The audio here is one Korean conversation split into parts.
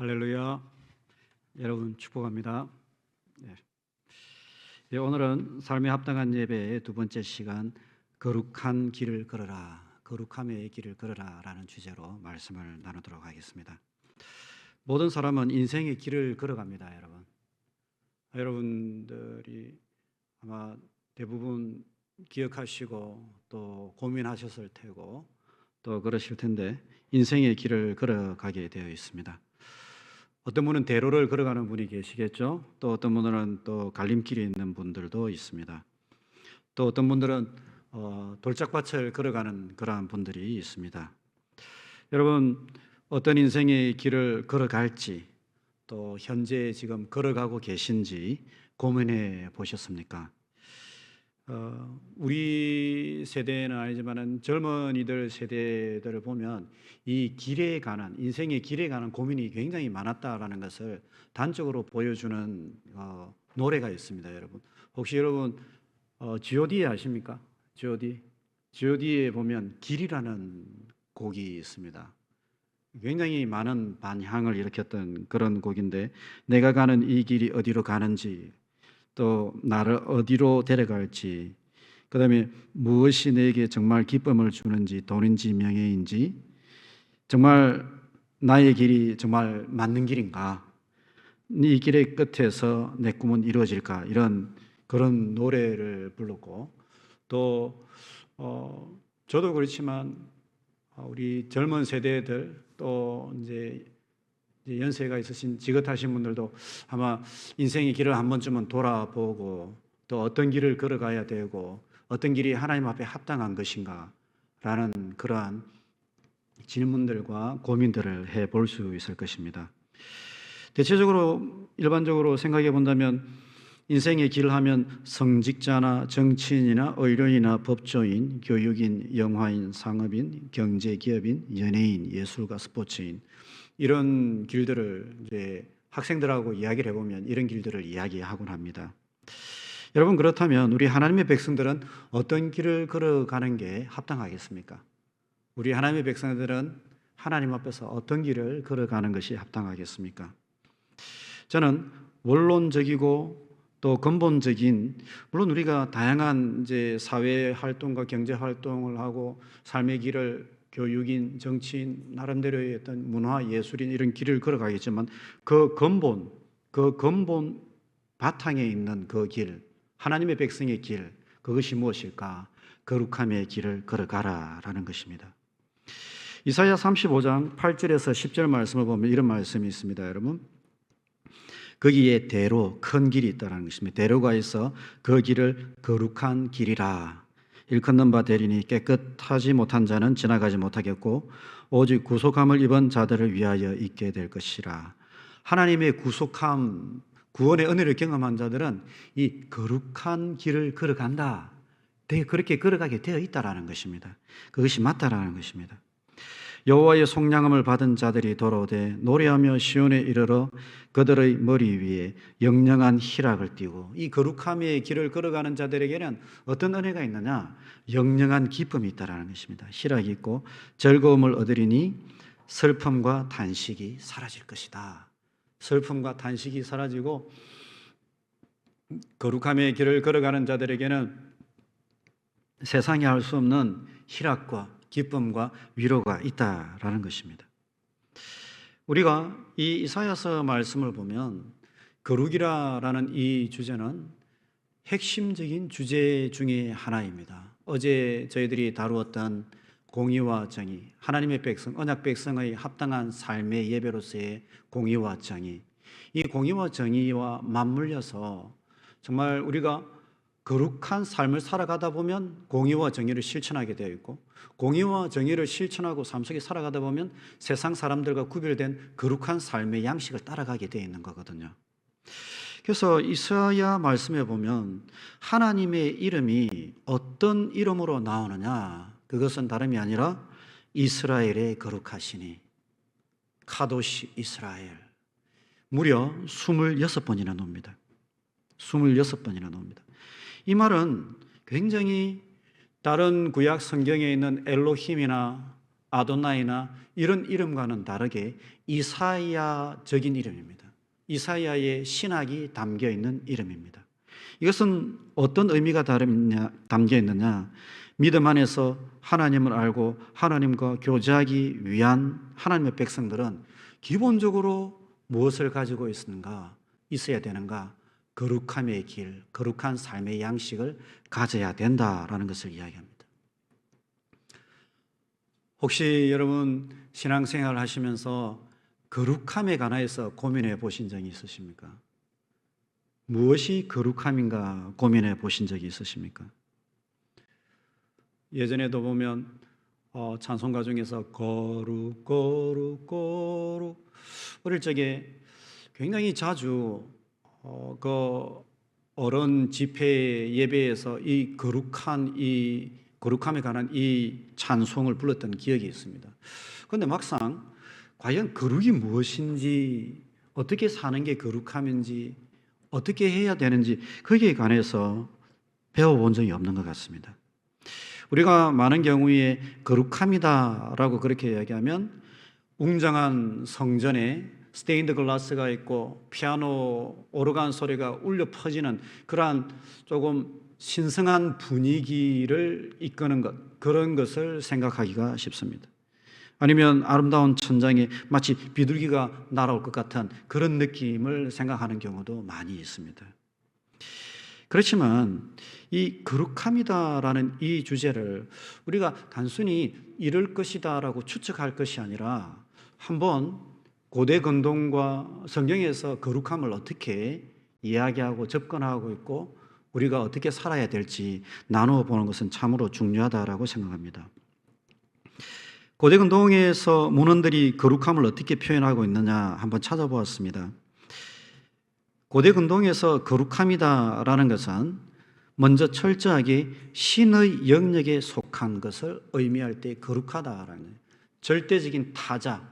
할렐루야. 여러분 축복합니다. 오늘은 삶에 합당한 예배의 두 번째 시간, 거룩한 길을 걸어라, 거룩함의 길을 걸어라 라는 주제로 말씀을 나누도록 하겠습니다. 모든 사람은 인생의 길을 걸어갑니다. 여러분들이 아마 대부분 기억하시고 또 고민하셨을 테고 또 그러실 텐데, 인생의 길을 걸어가게 되어 있습니다. 어떤 분은 대로를 걸어가는 분이 계시겠죠. 또 어떤 분들은 또 갈림길이 있는 분들도 있습니다. 또 어떤 분들은 돌짝밭을 걸어가는 그러한 분들이 있습니다. 여러분, 어떤 인생의 길을 걸어갈지, 또 현재 지금 걸어가고 계신지 고민해 보셨습니까? 우리 세대는 아니지만 젊은이들 세대들을 보면 이 길에 관한, 인생의 길에 관한 고민이 굉장히 많았다라는 것을 단적으로 보여주는 노래가 있습니다. 혹시 여러분 G.O.D 아십니까? G.O.D에 보면 길이라는 곡이 있습니다. 굉장히 많은 반향을 일으켰던 그런 곡인데, 내가 가는 이 길이 어디로 가는지, 또 나를 어디로 데려갈지, 그 다음에 무엇이 내게 정말 기쁨을 주는지, 돈인지 명예인지, 정말 나의 길이 정말 맞는 길인가, 이 길의 끝에서 내 꿈은 이루어질까, 이런 그런 노래를 불렀고, 또 저도 그렇지만 우리 젊은 세대들, 또 이제 연세가 있으신 지긋하신 분들도 아마 인생의 길을 한 번쯤은 돌아보고, 또 어떤 길을 걸어가야 되고 어떤 길이 하나님 앞에 합당한 것인가 라는 그러한 질문들과 고민들을 해볼 수 있을 것입니다. 대체적으로 일반적으로 생각해 본다면, 인생의 길을 하면 성직자나 정치인이나 의료인이나 법조인, 교육인, 영화인, 상업인, 경제기업인, 연예인, 예술가, 스포츠인, 이런 길들을 이제 학생들하고 이야기를 해보면 이런 길들을 이야기하곤 합니다. 여러분, 그렇다면 우리 하나님의 백성들은 어떤 길을 걸어가는 게 합당하겠습니까? 우리 하나님의 백성들은 하나님 앞에서 어떤 길을 걸어가는 것이 합당하겠습니까? 저는 원론적이고 또 근본적인, 물론 우리가 다양한 이제 사회 활동과 경제 활동을 하고 삶의 길을 교육인, 정치인, 나름대로의 어떤 문화, 예술인 이런 길을 걸어가겠지만, 그 근본 바탕에 있는 그 길, 하나님의 백성의 길, 그것이 무엇일까? 거룩함의 길을 걸어가라라는 것입니다. 이사야 35장 8절에서 10절 말씀을 보면 이런 말씀이 있습니다. 여러분, 거기에 대로, 큰 길이 있다는 것입니다. 대로가 있어 그 길을 거룩한 길이라. 일컫는 바 되리니 깨끗하지 못한 자는 지나가지 못하겠고 오직 구속함을 입은 자들을 위하여 있게 될 것이라. 하나님의 구속함, 구원의 은혜를 경험한 자들은 이 거룩한 길을 걸어간다, 그렇게 걸어가게 되어 있다라는 것입니다. 그것이 맞다라는 것입니다. 여호와의 속량함을 받은 자들이 돌아오되 노래하며 시온에 이르러 그들의 머리 위에 영영한 희락을 띠고. 이 거룩함의 길을 걸어가는 자들에게는 어떤 은혜가 있느냐? 영영한 기쁨이 있다라는 것입니다. 희락이 있고 즐거움을 얻으리니 슬픔과 단식이 사라질 것이다. 슬픔과 단식이 사라지고 거룩함의 길을 걸어가는 자들에게는 세상이 할 수 없는 희락과 기쁨과 위로가 있다라는 것입니다. 우리가 이 이사야서 말씀을 보면 거룩이라는 이 주제는 핵심적인 주제 중에 하나입니다. 어제 저희들이 다루었던 공의와 정의, 하나님의 백성, 언약 백성의 합당한 삶의 예배로서의 공의와 정의, 이 공의와 정의와 맞물려서 정말 우리가 거룩한 삶을 살아가다 보면 공의와 정의를 실천하게 되어 있고, 공의와 정의를 실천하고 삶 속에 살아가다 보면 세상 사람들과 구별된 거룩한 삶의 양식을 따라가게 되어 있는 거거든요. 그래서 이사야 말씀에 보면 하나님의 이름이 어떤 이름으로 나오느냐, 그것은 다름이 아니라 이스라엘의 거룩하시니, 카도시 이스라엘, 무려 26번이나 나옵니다. 26번이나 나옵니다. 이 말은 굉장히 다른 구약 성경에 있는 엘로힘이나 아도나이나 이런 이름과는 다르게 이사야적인 이름입니다. 이사야의 신학이 담겨 있는 이름입니다. 이것은 어떤 의미가 담겨 있느냐? 믿음 안에서 하나님을 알고 하나님과 교제하기 위한 하나님의 백성들은 기본적으로 무엇을 가지고 있어야 되는가? 거룩함의 길, 거룩한 삶의 양식을 가져야 된다라는 것을 이야기합니다. 혹시 여러분 신앙생활을 하시면서 거룩함에 관하여서 고민해 보신 적이 있으십니까? 무엇이 거룩함인가 고민해 보신 적이 있으십니까? 예전에도 보면 찬송가 중에서 거룩 거룩 거룩, 어릴 적에 굉장히 자주 그 어른 집회 예배에서 이 거룩함에 관한 이 찬송을 불렀던 기억이 있습니다. 그런데 막상 과연 거룩이 무엇인지, 어떻게 사는 게 거룩함인지, 어떻게 해야 되는지 거기에 관해서 배워본 적이 없는 것 같습니다. 우리가 많은 경우에 거룩함이다라고 그렇게 이야기하면 웅장한 성전에 스테인드 글라스가 있고 피아노, 오르간 소리가 울려 퍼지는 그러한 조금 신성한 분위기를 이끄는 것, 그런 것을 생각하기가 쉽습니다. 아니면 아름다운 천장에 마치 비둘기가 날아올 것 같은 그런 느낌을 생각하는 경우도 많이 있습니다. 그렇지만 이 거룩함이다라는 이 주제를 우리가 단순히 이럴 것이다라고 추측할 것이 아니라 한번 고대 근동과 성경에서 거룩함을 어떻게 이야기하고 접근하고 있고 우리가 어떻게 살아야 될지 나누어 보는 것은 참으로 중요하다라고 생각합니다. 고대 근동에서 문헌들이 거룩함을 어떻게 표현하고 있느냐 한번 찾아보았습니다. 고대 근동에서 거룩함이다라는 것은 먼저 철저하게 신의 영역에 속한 것을 의미할 때 거룩하다라는 절대적인 타자,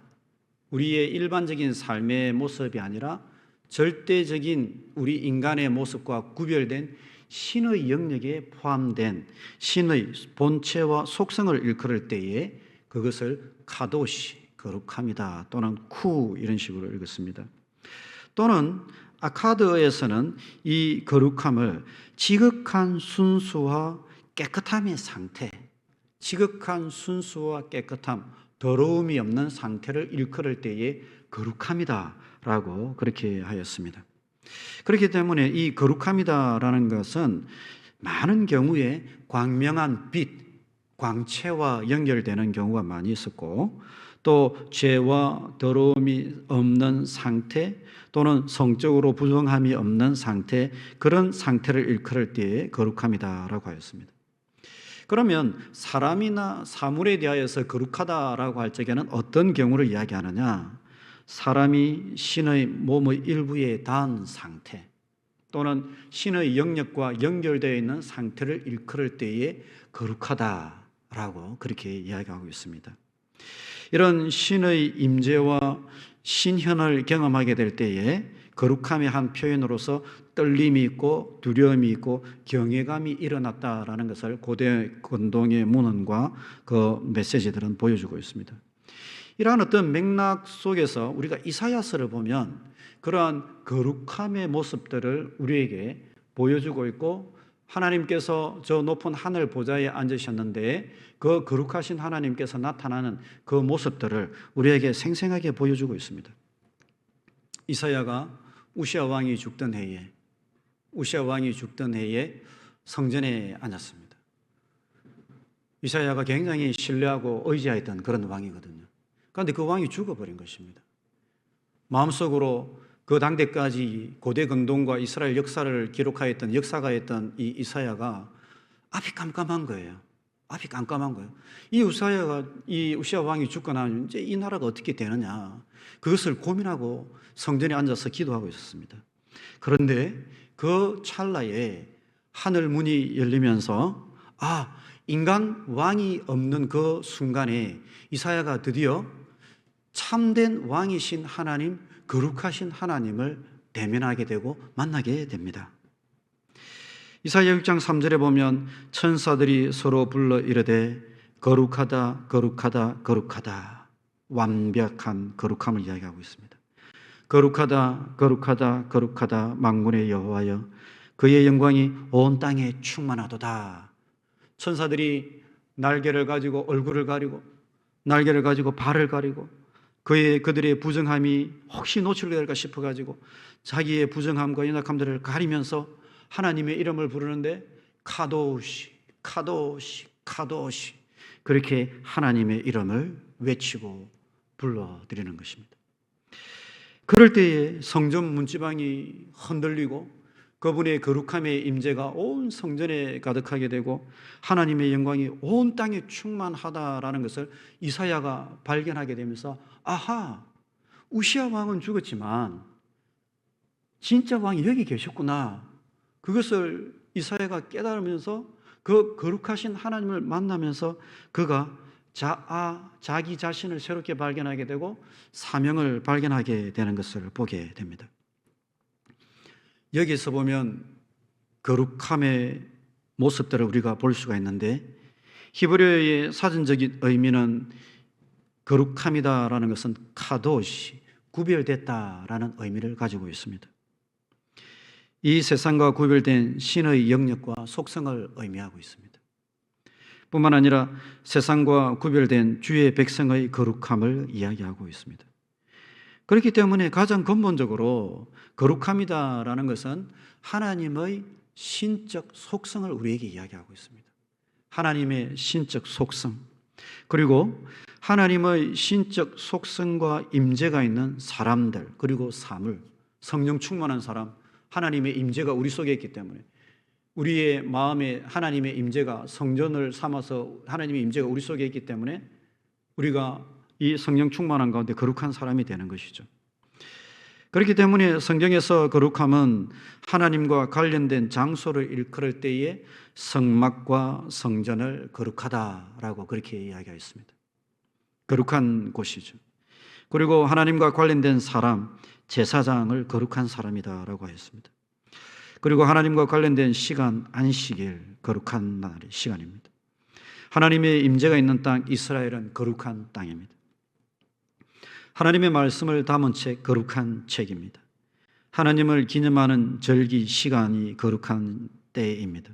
우리의 일반적인 삶의 모습이 아니라 절대적인 우리 인간의 모습과 구별된 신의 영역에 포함된 신의 본체와 속성을 일컬을 때에 그것을 카도시, 거룩함이다 또는 쿠 이런 식으로 읽었습니다. 또는 아카드에서는 이 거룩함을 지극한 순수와 깨끗함의 상태, 지극한 순수와 깨끗함, 더러움이 없는 상태를 일컬을 때에 거룩함이다라고 그렇게 하였습니다. 그렇기 때문에 이 거룩함이다라는 것은 많은 경우에 광명한 빛, 광채와 연결되는 경우가 많이 있었고 또 죄와 더러움이 없는 상태 또는 성적으로 부정함이 없는 상태, 그런 상태를 일컬을 때에 거룩함이다라고 하였습니다. 그러면 사람이나 사물에 대하여서 거룩하다라고 할 적에는 어떤 경우를 이야기하느냐? 사람이 신의 몸의 일부에 닿은 상태 또는 신의 영역과 연결되어 있는 상태를 일컬을 때에 거룩하다라고 그렇게 이야기하고 있습니다. 이런 신의 임재와 신현을 경험하게 될 때에 거룩함의 한 표현으로서 떨림이 있고 두려움이 있고 경외감이 일어났다라는 것을 고대 근동의 문헌과 그 메시지들은 보여주고 있습니다. 이러한 어떤 맥락 속에서 우리가 이사야서를 보면 그러한 거룩함의 모습들을 우리에게 보여주고 있고 하나님께서 저 높은 하늘 보좌에 앉으셨는데 그 거룩하신 하나님께서 나타나는 그 모습들을 우리에게 생생하게 보여주고 있습니다. 이사야가 우시아 왕이 죽던 해에 성전에 앉았습니다. 이사야가 굉장히 신뢰하고 의지했던 그런 왕이거든요. 그런데 그 왕이 죽어버린 것입니다. 마음속으로 그 당대까지 고대 근동과 이스라엘 역사를 기록하였던 역사가였던 이 이사야가 앞이 깜깜한 거예요. 이 우시아 왕이 죽고 나면 이제 이 나라가 어떻게 되느냐, 그것을 고민하고 성전에 앉아서 기도하고 있었습니다. 그런데 그 찰나에 하늘 문이 열리면서 인간 왕이 없는 그 순간에 이사야가 드디어 참된 왕이신 하나님, 거룩하신 하나님을 대면하게 되고 만나게 됩니다. 이사야 6장 3절에 보면 천사들이 서로 불러 이르되 거룩하다, 거룩하다, 거룩하다. 완벽한 거룩함을 이야기하고 있습니다. 거룩하다, 거룩하다, 거룩하다. 만군의 여호와여, 그의 영광이 온 땅에 충만하도다. 천사들이 날개를 가지고 얼굴을 가리고 날개를 가지고 발을 가리고 그들의 부정함이 혹시 노출될까 싶어가지고 자기의 부정함과 연약함들을 가리면서 하나님의 이름을 부르는데 카도시, 카도시, 카도시, 그렇게 하나님의 이름을 외치고 불러드리는 것입니다. 그럴 때에 성전 문지방이 흔들리고 그분의 거룩함의 임재가 온 성전에 가득하게 되고 하나님의 영광이 온 땅에 충만하다라는 것을 이사야가 발견하게 되면서, 아하, 우시아 왕은 죽었지만 진짜 왕이 여기 계셨구나. 그것을 이사야가 깨달으면서 그 거룩하신 하나님을 만나면서 그가 자기 자신을 새롭게 발견하게 되고 사명을 발견하게 되는 것을 보게 됩니다. 여기서 보면 거룩함의 모습들을 우리가 볼 수가 있는데, 히브리어의 사전적인 의미는 거룩함이다라는 것은 카도시, 구별됐다라는 의미를 가지고 있습니다. 이 세상과 구별된 신의 영역과 속성을 의미하고 있습니다. 뿐만 아니라 세상과 구별된 주의 백성의 거룩함을 이야기하고 있습니다. 그렇기 때문에 가장 근본적으로 거룩함이다라는 것은 하나님의 신적 속성을 우리에게 이야기하고 있습니다. 하나님의 신적 속성, 그리고 하나님의 신적 속성과 임재가 있는 사람들, 그리고 사물, 성령 충만한 사람, 하나님의 임재가 우리 속에 있기 때문에 우리의 마음에 하나님의 임재가 성전을 삼아서 하나님의 임재가 우리 속에 있기 때문에 우리가 이 성령 충만한 가운데 거룩한 사람이 되는 것이죠. 그렇기 때문에 성경에서 거룩함은 하나님과 관련된 장소를 일컬을 때에 성막과 성전을 거룩하다라고 그렇게 이야기하였습니다. 거룩한 곳이죠. 그리고 하나님과 관련된 사람, 제사장을 거룩한 사람이다라고 하였습니다. 그리고 하나님과 관련된 시간, 안식일, 거룩한 날의 시간입니다. 하나님의 임재가 있는 땅 이스라엘은 거룩한 땅입니다. 하나님의 말씀을 담은 책, 거룩한 책입니다. 하나님을 기념하는 절기 시간이 거룩한 때입니다.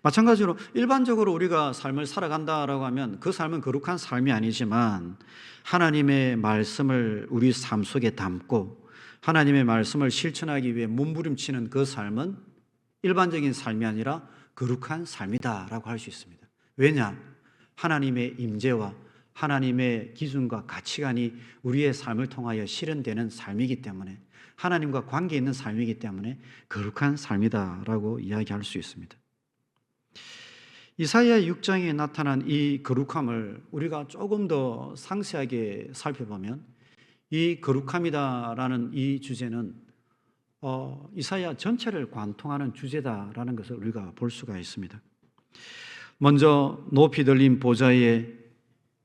마찬가지로 일반적으로 우리가 삶을 살아간다라고 하면 그 삶은 거룩한 삶이 아니지만 하나님의 말씀을 우리 삶 속에 담고 하나님의 말씀을 실천하기 위해 몸부림치는 그 삶은 일반적인 삶이 아니라 거룩한 삶이다라고 할 수 있습니다. 왜냐? 하나님의 임재와 하나님의 기준과 가치관이 우리의 삶을 통하여 실현되는 삶이기 때문에, 하나님과 관계 있는 삶이기 때문에 거룩한 삶이다라고 이야기할 수 있습니다. 이사야 6장에 나타난 이 거룩함을 우리가 조금 더 상세하게 살펴보면 이 거룩함이다라는 이 주제는 이사야 전체를 관통하는 주제다라는 것을 우리가 볼 수가 있습니다. 먼저 높이 들린 보좌에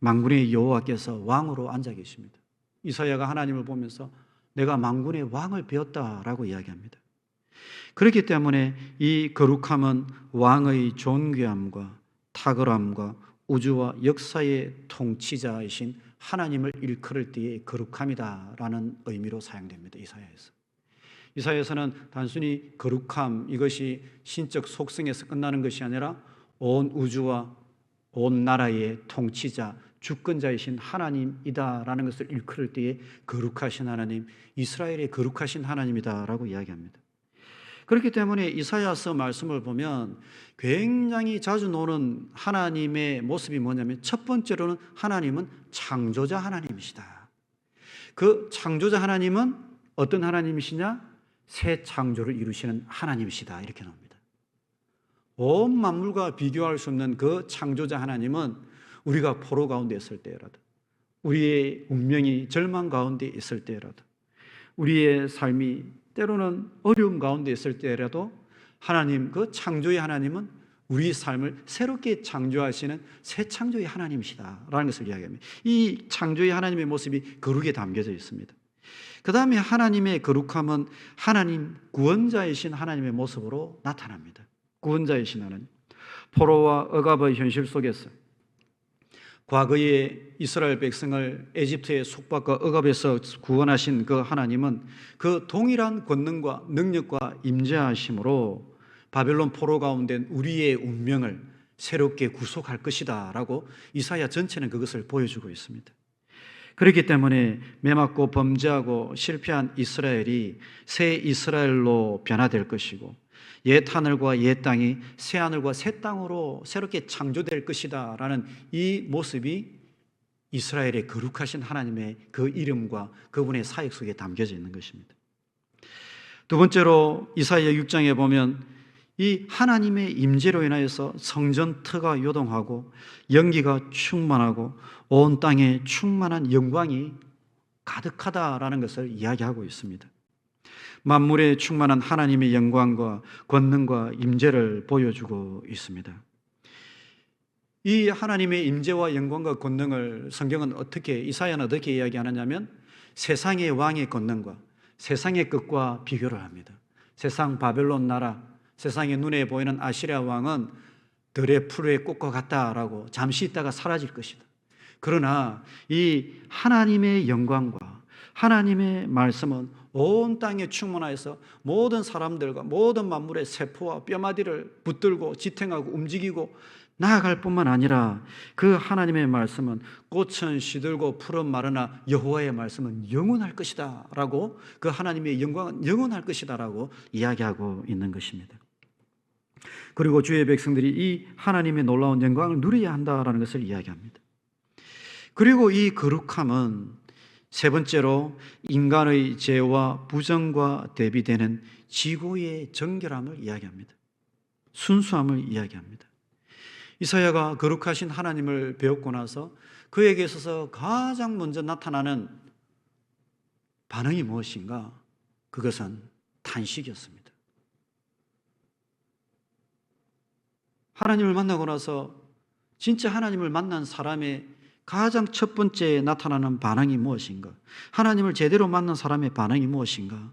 만군의 여호와께서 왕으로 앉아 계십니다. 이사야가 하나님을 보면서 내가 만군의 왕을 배웠다라고 이야기합니다. 그렇기 때문에 이 거룩함은 왕의 존귀함과 탁월함과 우주와 역사의 통치자이신 하나님을 일컬을 때의 거룩함이다라는 의미로 사용됩니다. 이사야에서는 단순히 거룩함, 이것이 신적 속성에서 끝나는 것이 아니라 온 우주와 온 나라의 통치자, 주권자이신 하나님이다라는 것을 일컬을 때에 거룩하신 하나님, 이스라엘의 거룩하신 하나님이다라고 이야기합니다. 그렇기 때문에 이사야서 말씀을 보면 굉장히 자주 나오는 하나님의 모습이 뭐냐면, 첫 번째로는 하나님은 창조자 하나님이시다. 그 창조자 하나님은 어떤 하나님이시냐? 새 창조를 이루시는 하나님이시다, 이렇게 나옵니다. 온 만물과 비교할 수 없는 그 창조자 하나님은 우리가 포로 가운데 있을 때라도, 우리의 운명이 절망 가운데 있을 때라도, 우리의 삶이 때로는 어려움 가운데 있을 때라도 하나님, 그 창조의 하나님은 우리 삶을 새롭게 창조하시는 새 창조의 하나님이시다라는 것을 이야기합니다. 이 창조의 하나님의 모습이 거룩에 담겨져 있습니다. 그 다음에 하나님의 거룩함은 하나님, 구원자이신 하나님의 모습으로 나타납니다. 구원자이신 하나님, 포로와 억압의 현실 속에서 과거에 이스라엘 백성을 에집트의 속박과 억압에서 구원하신 그 하나님은 그 동일한 권능과 능력과 임재하심으로 바벨론 포로 가운데 우리의 운명을 새롭게 구속할 것이다 라고 이사야 전체는 그것을 보여주고 있습니다. 그렇기 때문에 매맞고 범죄하고 실패한 이스라엘이 새 이스라엘로 변화될 것이고 옛 하늘과 옛 땅이 새 하늘과 새 땅으로 새롭게 창조될 것이다 라는 이 모습이 이스라엘의 거룩하신 하나님의 그 이름과 그분의 사역 속에 담겨져 있는 것입니다. 두 번째로 이사야 6장에 보면 이 하나님의 임재로 인하여서 성전터가 요동하고 연기가 충만하고 온 땅에 충만한 영광이 가득하다라는 것을 이야기하고 있습니다. 만물에 충만한 하나님의 영광과 권능과 임재를 보여주고 있습니다. 이 하나님의 임재와 영광과 권능을 성경은 이사야는 어떻게 이야기하느냐면 세상의 왕의 권능과 세상의 것과 비교를 합니다. 세상 바벨론 나라, 세상의 눈에 보이는 아시리아 왕은 들의 풀의 꽃과 같다라고 잠시 있다가 사라질 것이다. 그러나 이 하나님의 영광과 하나님의 말씀은 온 땅에 충만하여서 모든 사람들과 모든 만물의 세포와 뼈마디를 붙들고 지탱하고 움직이고 나아갈 뿐만 아니라 그 하나님의 말씀은 꽃은 시들고 풀은 마르나 여호와의 말씀은 영원할 것이다 라고 그 하나님의 영광은 영원할 것이다 라고 이야기하고 있는 것입니다. 그리고 주의 백성들이 이 하나님의 놀라운 영광을 누려야 한다라는 것을 이야기합니다. 그리고 이 거룩함은 세 번째로 인간의 죄와 부정과 대비되는 지고의 정결함을 이야기합니다. 순수함을 이야기합니다. 이사야가 거룩하신 하나님을 배웠고 나서 그에게 있어서 가장 먼저 나타나는 반응이 무엇인가? 그것은 탄식이었습니다. 하나님을 만나고 나서 진짜 하나님을 만난 사람의 가장 첫 번째 나타나는 반응이 무엇인가? 하나님을 제대로 만난 사람의 반응이 무엇인가?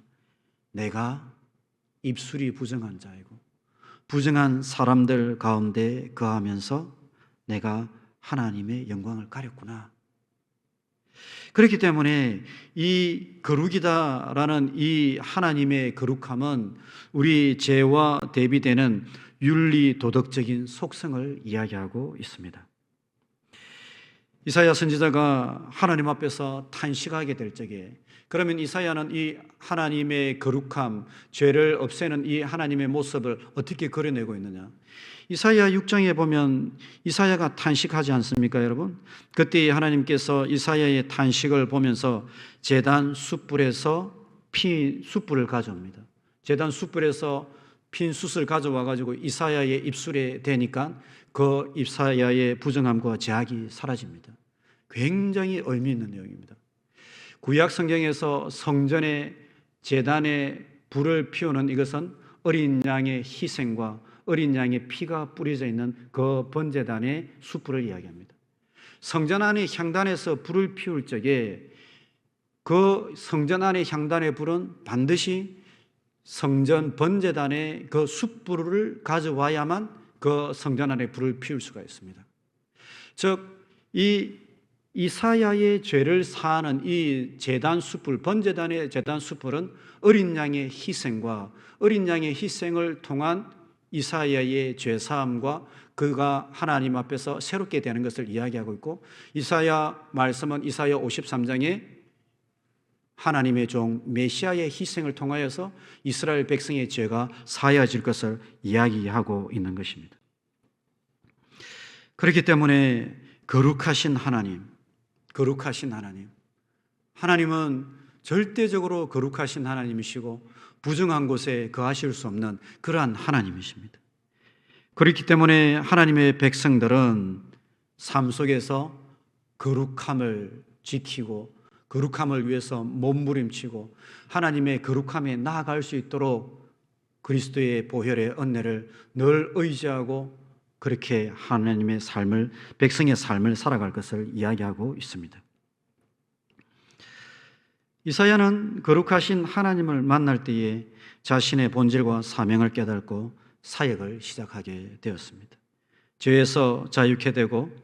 내가 입술이 부정한 자이고 부정한 사람들 가운데 거하면서 내가 하나님의 영광을 가렸구나. 그렇기 때문에 이 거룩이다라는 이 하나님의 거룩함은 우리 죄와 대비되는 윤리 도덕적인 속성을 이야기하고 있습니다. 이사야 선지자가 하나님 앞에서 탄식하게 될 적에 그러면 이사야는 이 하나님의 거룩함, 죄를 없애는 이 하나님의 모습을 어떻게 그려내고 있느냐? 이사야 6장에 보면 이사야가 탄식하지 않습니까, 여러분? 그때 하나님께서 이사야의 탄식을 보면서 제단 숯불에서 핀 숯불을 가져옵니다. 제단 숯불에서 핀 숯을 가져와 가지고 이사야의 입술에 대니까 그 이사야의 부정함과 제약이 사라집니다. 굉장히 의미 있는 내용입니다. 구약 성경에서 성전의 제단에 불을 피우는 이것은 어린 양의 희생과 어린 양의 피가 뿌려져 있는 그 번제단의 숯불을 이야기합니다. 성전 안의 향단에서 불을 피울 적에 그 성전 안의 향단의 불은 반드시 성전 번제단의 그 숯불을 가져와야만 그 성전 안에 불을 피울 수가 있습니다. 즉, 이 이사야의 죄를 사하는 이 제단 숯불, 번제단의 제단 숯불은 어린 양의 희생과 어린 양의 희생을 통한 이사야의 죄사함과 그가 하나님 앞에서 새롭게 되는 것을 이야기하고 있고, 이사야 말씀은 이사야 53장에 하나님의 종 메시아의 희생을 통하여서 이스라엘 백성의 죄가 사하여질 것을 이야기하고 있는 것입니다. 그렇기 때문에 거룩하신 하나님은 절대적으로 거룩하신 하나님이시고 부정한 곳에 거하실 수 없는 그러한 하나님이십니다. 그렇기 때문에 하나님의 백성들은 삶 속에서 거룩함을 지키고 거룩함을 위해서 몸부림치고 하나님의 거룩함에 나아갈 수 있도록 그리스도의 보혈의 은혜를 늘 의지하고 그렇게 하나님의 삶을, 백성의 삶을 살아갈 것을 이야기하고 있습니다. 이사야는 거룩하신 하나님을 만날 때에 자신의 본질과 사명을 깨닫고 사역을 시작하게 되었습니다. 죄에서 자유케 되고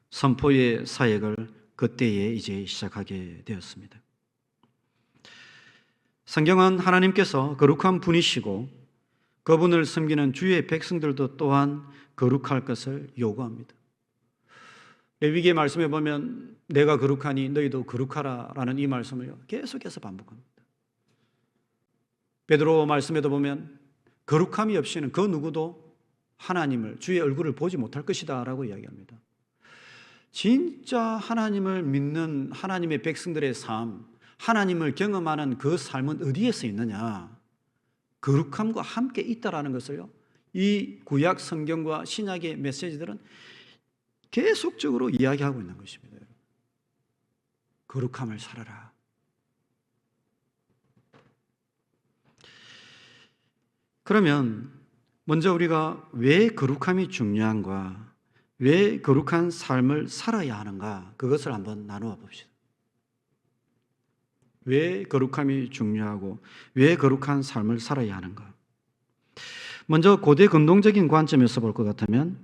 선포의 사역을 그때에 이제 시작하게 되었습니다. 성경은 하나님께서 거룩한 분이시고 그분을 섬기는 주의 백성들도 또한 거룩할 것을 요구합니다. 레위기의 말씀에 보면 내가 거룩하니 너희도 거룩하라 라는 이 말씀을 계속해서 반복합니다. 베드로 말씀에도 보면 거룩함이 없이는 그 누구도 하나님을, 주의 얼굴을 보지 못할 것이다 라고 이야기합니다. 진짜 하나님을 믿는 하나님의 백성들의 삶, 하나님을 경험하는 그 삶은 어디에서 있느냐? 거룩함과 함께 있다라는 것을요, 이 구약 성경과 신약의 메시지들은 계속적으로 이야기하고 있는 것입니다. 거룩함을 살아라. 그러면 먼저 우리가 왜 거룩함이 중요한가, 왜 거룩한 삶을 살아야 하는가, 그것을 한번 나누어 봅시다. 왜 거룩함이 중요하고 왜 거룩한 삶을 살아야 하는가? 먼저 고대 근동적인 관점에서 볼 것 같으면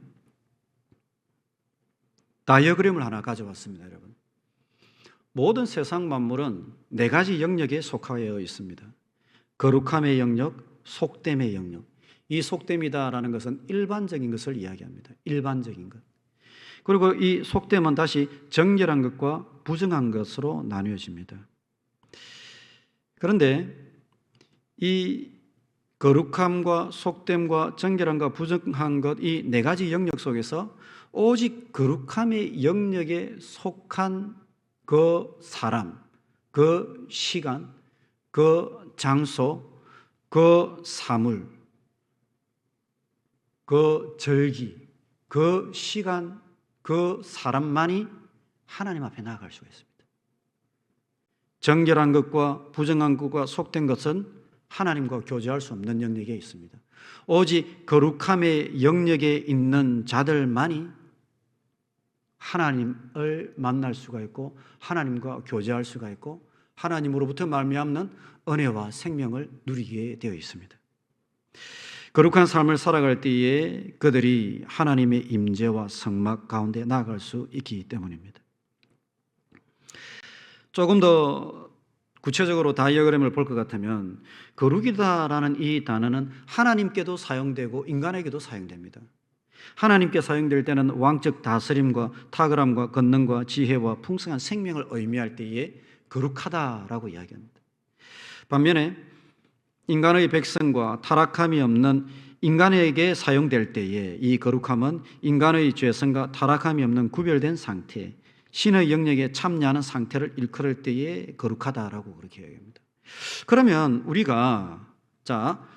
다이어그램을 하나 가져왔습니다, 여러분. 모든 세상 만물은 네 가지 영역에 속하여 있습니다. 거룩함의 영역, 속됨의 영역. 이 속됨이다라는 것은 일반적인 것을 이야기합니다. 일반적인 것. 그리고 이 속됨은 다시 정결한 것과 부정한 것으로 나뉘어집니다. 그런데 이 거룩함과 속됨과 정결함과 부정한 것, 이 네 가지 영역 속에서 오직 거룩함의 영역에 속한 그 사람, 그 시간, 그 장소, 그 사물, 그 절기, 그 시간, 그 사람만이 하나님 앞에 나아갈 수가 있습니다. 정결한 것과 부정한 것과 속된 것은 하나님과 교제할 수 없는 영역에 있습니다. 오직 거룩함의 영역에 있는 자들만이 하나님을 만날 수가 있고 하나님과 교제할 수가 있고 하나님으로부터 말미암는 은혜와 생명을 누리게 되어 있습니다. 거룩한 삶을 살아갈 때에 그들이 하나님의 임재와 성막 가운데 나아갈 수 있기 때문입니다. 조금 더 구체적으로 다이어그램을 볼 것 같으면 거룩이다라는 이 단어는 하나님께도 사용되고 인간에게도 사용됩니다. 하나님께 사용될 때는 왕적 다스림과 탁월함과 권능과 지혜와 풍성한 생명을 의미할 때에 거룩하다라고 이야기합니다. 반면에 인간의 백성과 타락함이 없는 인간에게 사용될 때에 이 거룩함은 인간의 죄성과 타락함이 없는 구별된 상태, 신의 영역에 참여하는 상태를 일컬을 때에 거룩하다라고 그렇게 이야기합니다. 그러면 우리가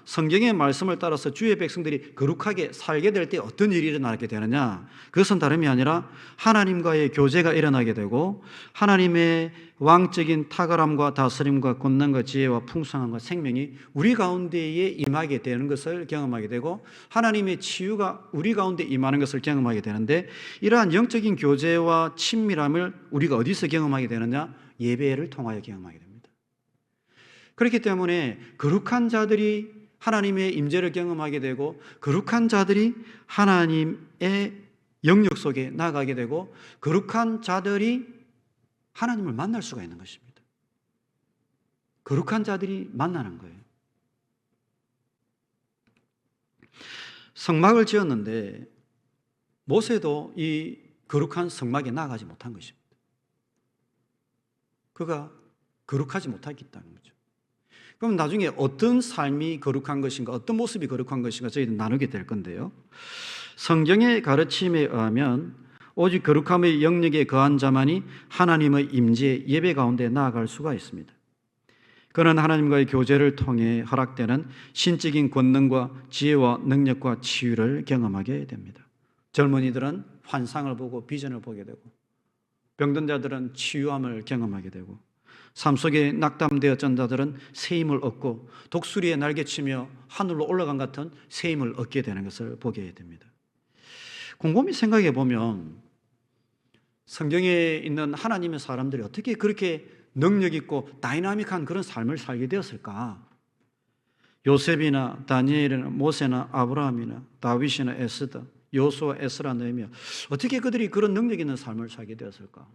성경의 말씀을 따라서 주의 백성들이 거룩하게 살게 될 때 어떤 일이 일어나게 되느냐? 그것은 다름이 아니라 하나님과의 교제가 일어나게 되고 하나님의 왕적인 탁월함과 다스림과 권능과 지혜와 풍성함과 생명이 우리 가운데에 임하게 되는 것을 경험하게 되고 하나님의 치유가 우리 가운데 임하는 것을 경험하게 되는데 이러한 영적인 교제와 친밀함을 우리가 어디서 경험하게 되느냐? 예배를 통하여 경험하게 됩니다. 그렇기 때문에 거룩한 자들이 하나님의 임재를 경험하게 되고 거룩한 자들이 하나님의 영역 속에 나가게 되고 거룩한 자들이 하나님을 만날 수가 있는 것입니다. 거룩한 자들이 만나는 거예요. 성막을 지었는데 모세도 이 거룩한 성막에 나가지 못한 것입니다. 그가 거룩하지 못하겠다는 거죠. 그럼 나중에 어떤 삶이 거룩한 것인가, 어떤 모습이 거룩한 것인가 저희는 나누게 될 건데요. 성경의 가르침에 의하면 오직 거룩함의 영역에 거한 자만이 하나님의 임재 예배 가운데 나아갈 수가 있습니다. 그는 하나님과의 교제를 통해 허락되는 신적인 권능과 지혜와 능력과 치유를 경험하게 됩니다. 젊은이들은 환상을 보고 비전을 보게 되고 병든 자들은 치유함을 경험하게 되고 삶 속에 낙담되었던 자들은 새 힘을 얻고 독수리에 날개치며 하늘로 올라간 같은 새 힘을 얻게 되는 것을 보게 됩니다. 곰곰이 생각해 보면 성경에 있는 하나님의 사람들이 어떻게 그렇게 능력 있고 다이나믹한 그런 삶을 살게 되었을까? 요셉이나 다니엘이나 모세나 아브라함이나 다윗이나 에스더 여호수아, 에스라, 느헤미야, 어떻게 그들이 그런 능력 있는 삶을 살게 되었을까?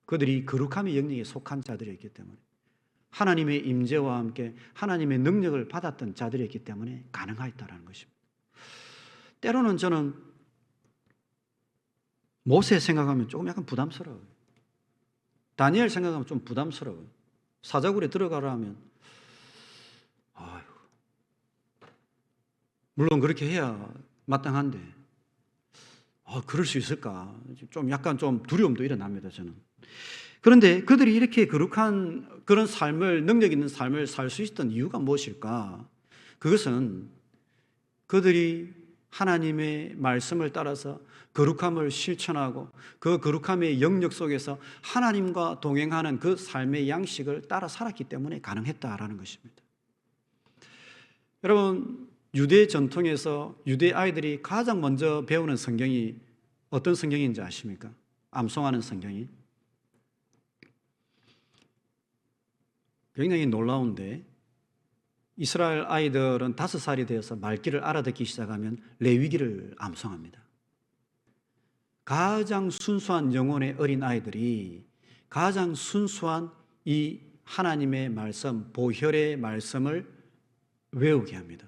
그들이 거룩함의 영역에 속한 자들이었기 때문에, 하나님의 임재와 함께 하나님의 능력을 받았던 자들이었기 때문에 가능하였다는 것입니다. 때로는 저는 모세 생각하면 조금 약간 부담스러워요. 다니엘 생각하면 좀 부담스러워요. 사자굴에 들어가라 하면 아유, 물론 그렇게 해야 마땅한데 그럴 수 있을까? 좀 약간 좀 두려움도 일어납니다, 저는. 그런데 그들이 이렇게 거룩한 그런 삶을, 능력 있는 삶을 살 수 있었던 이유가 무엇일까? 그것은 그들이 하나님의 말씀을 따라서 거룩함을 실천하고 그 거룩함의 영역 속에서 하나님과 동행하는 그 삶의 양식을 따라 살았기 때문에 가능했다라는 것입니다. 여러분, 유대 전통에서 유대 아이들이 가장 먼저 배우는 성경이 어떤 성경인지 아십니까? 암송하는 성경이. 굉장히 놀라운데, 이스라엘 아이들은 5살이 되어서 말귀를 알아듣기 시작하면 레위기를 암송합니다. 가장 순수한 영혼의 어린 아이들이 가장 순수한 이 하나님의 말씀, 보혈의 말씀을 외우게 합니다.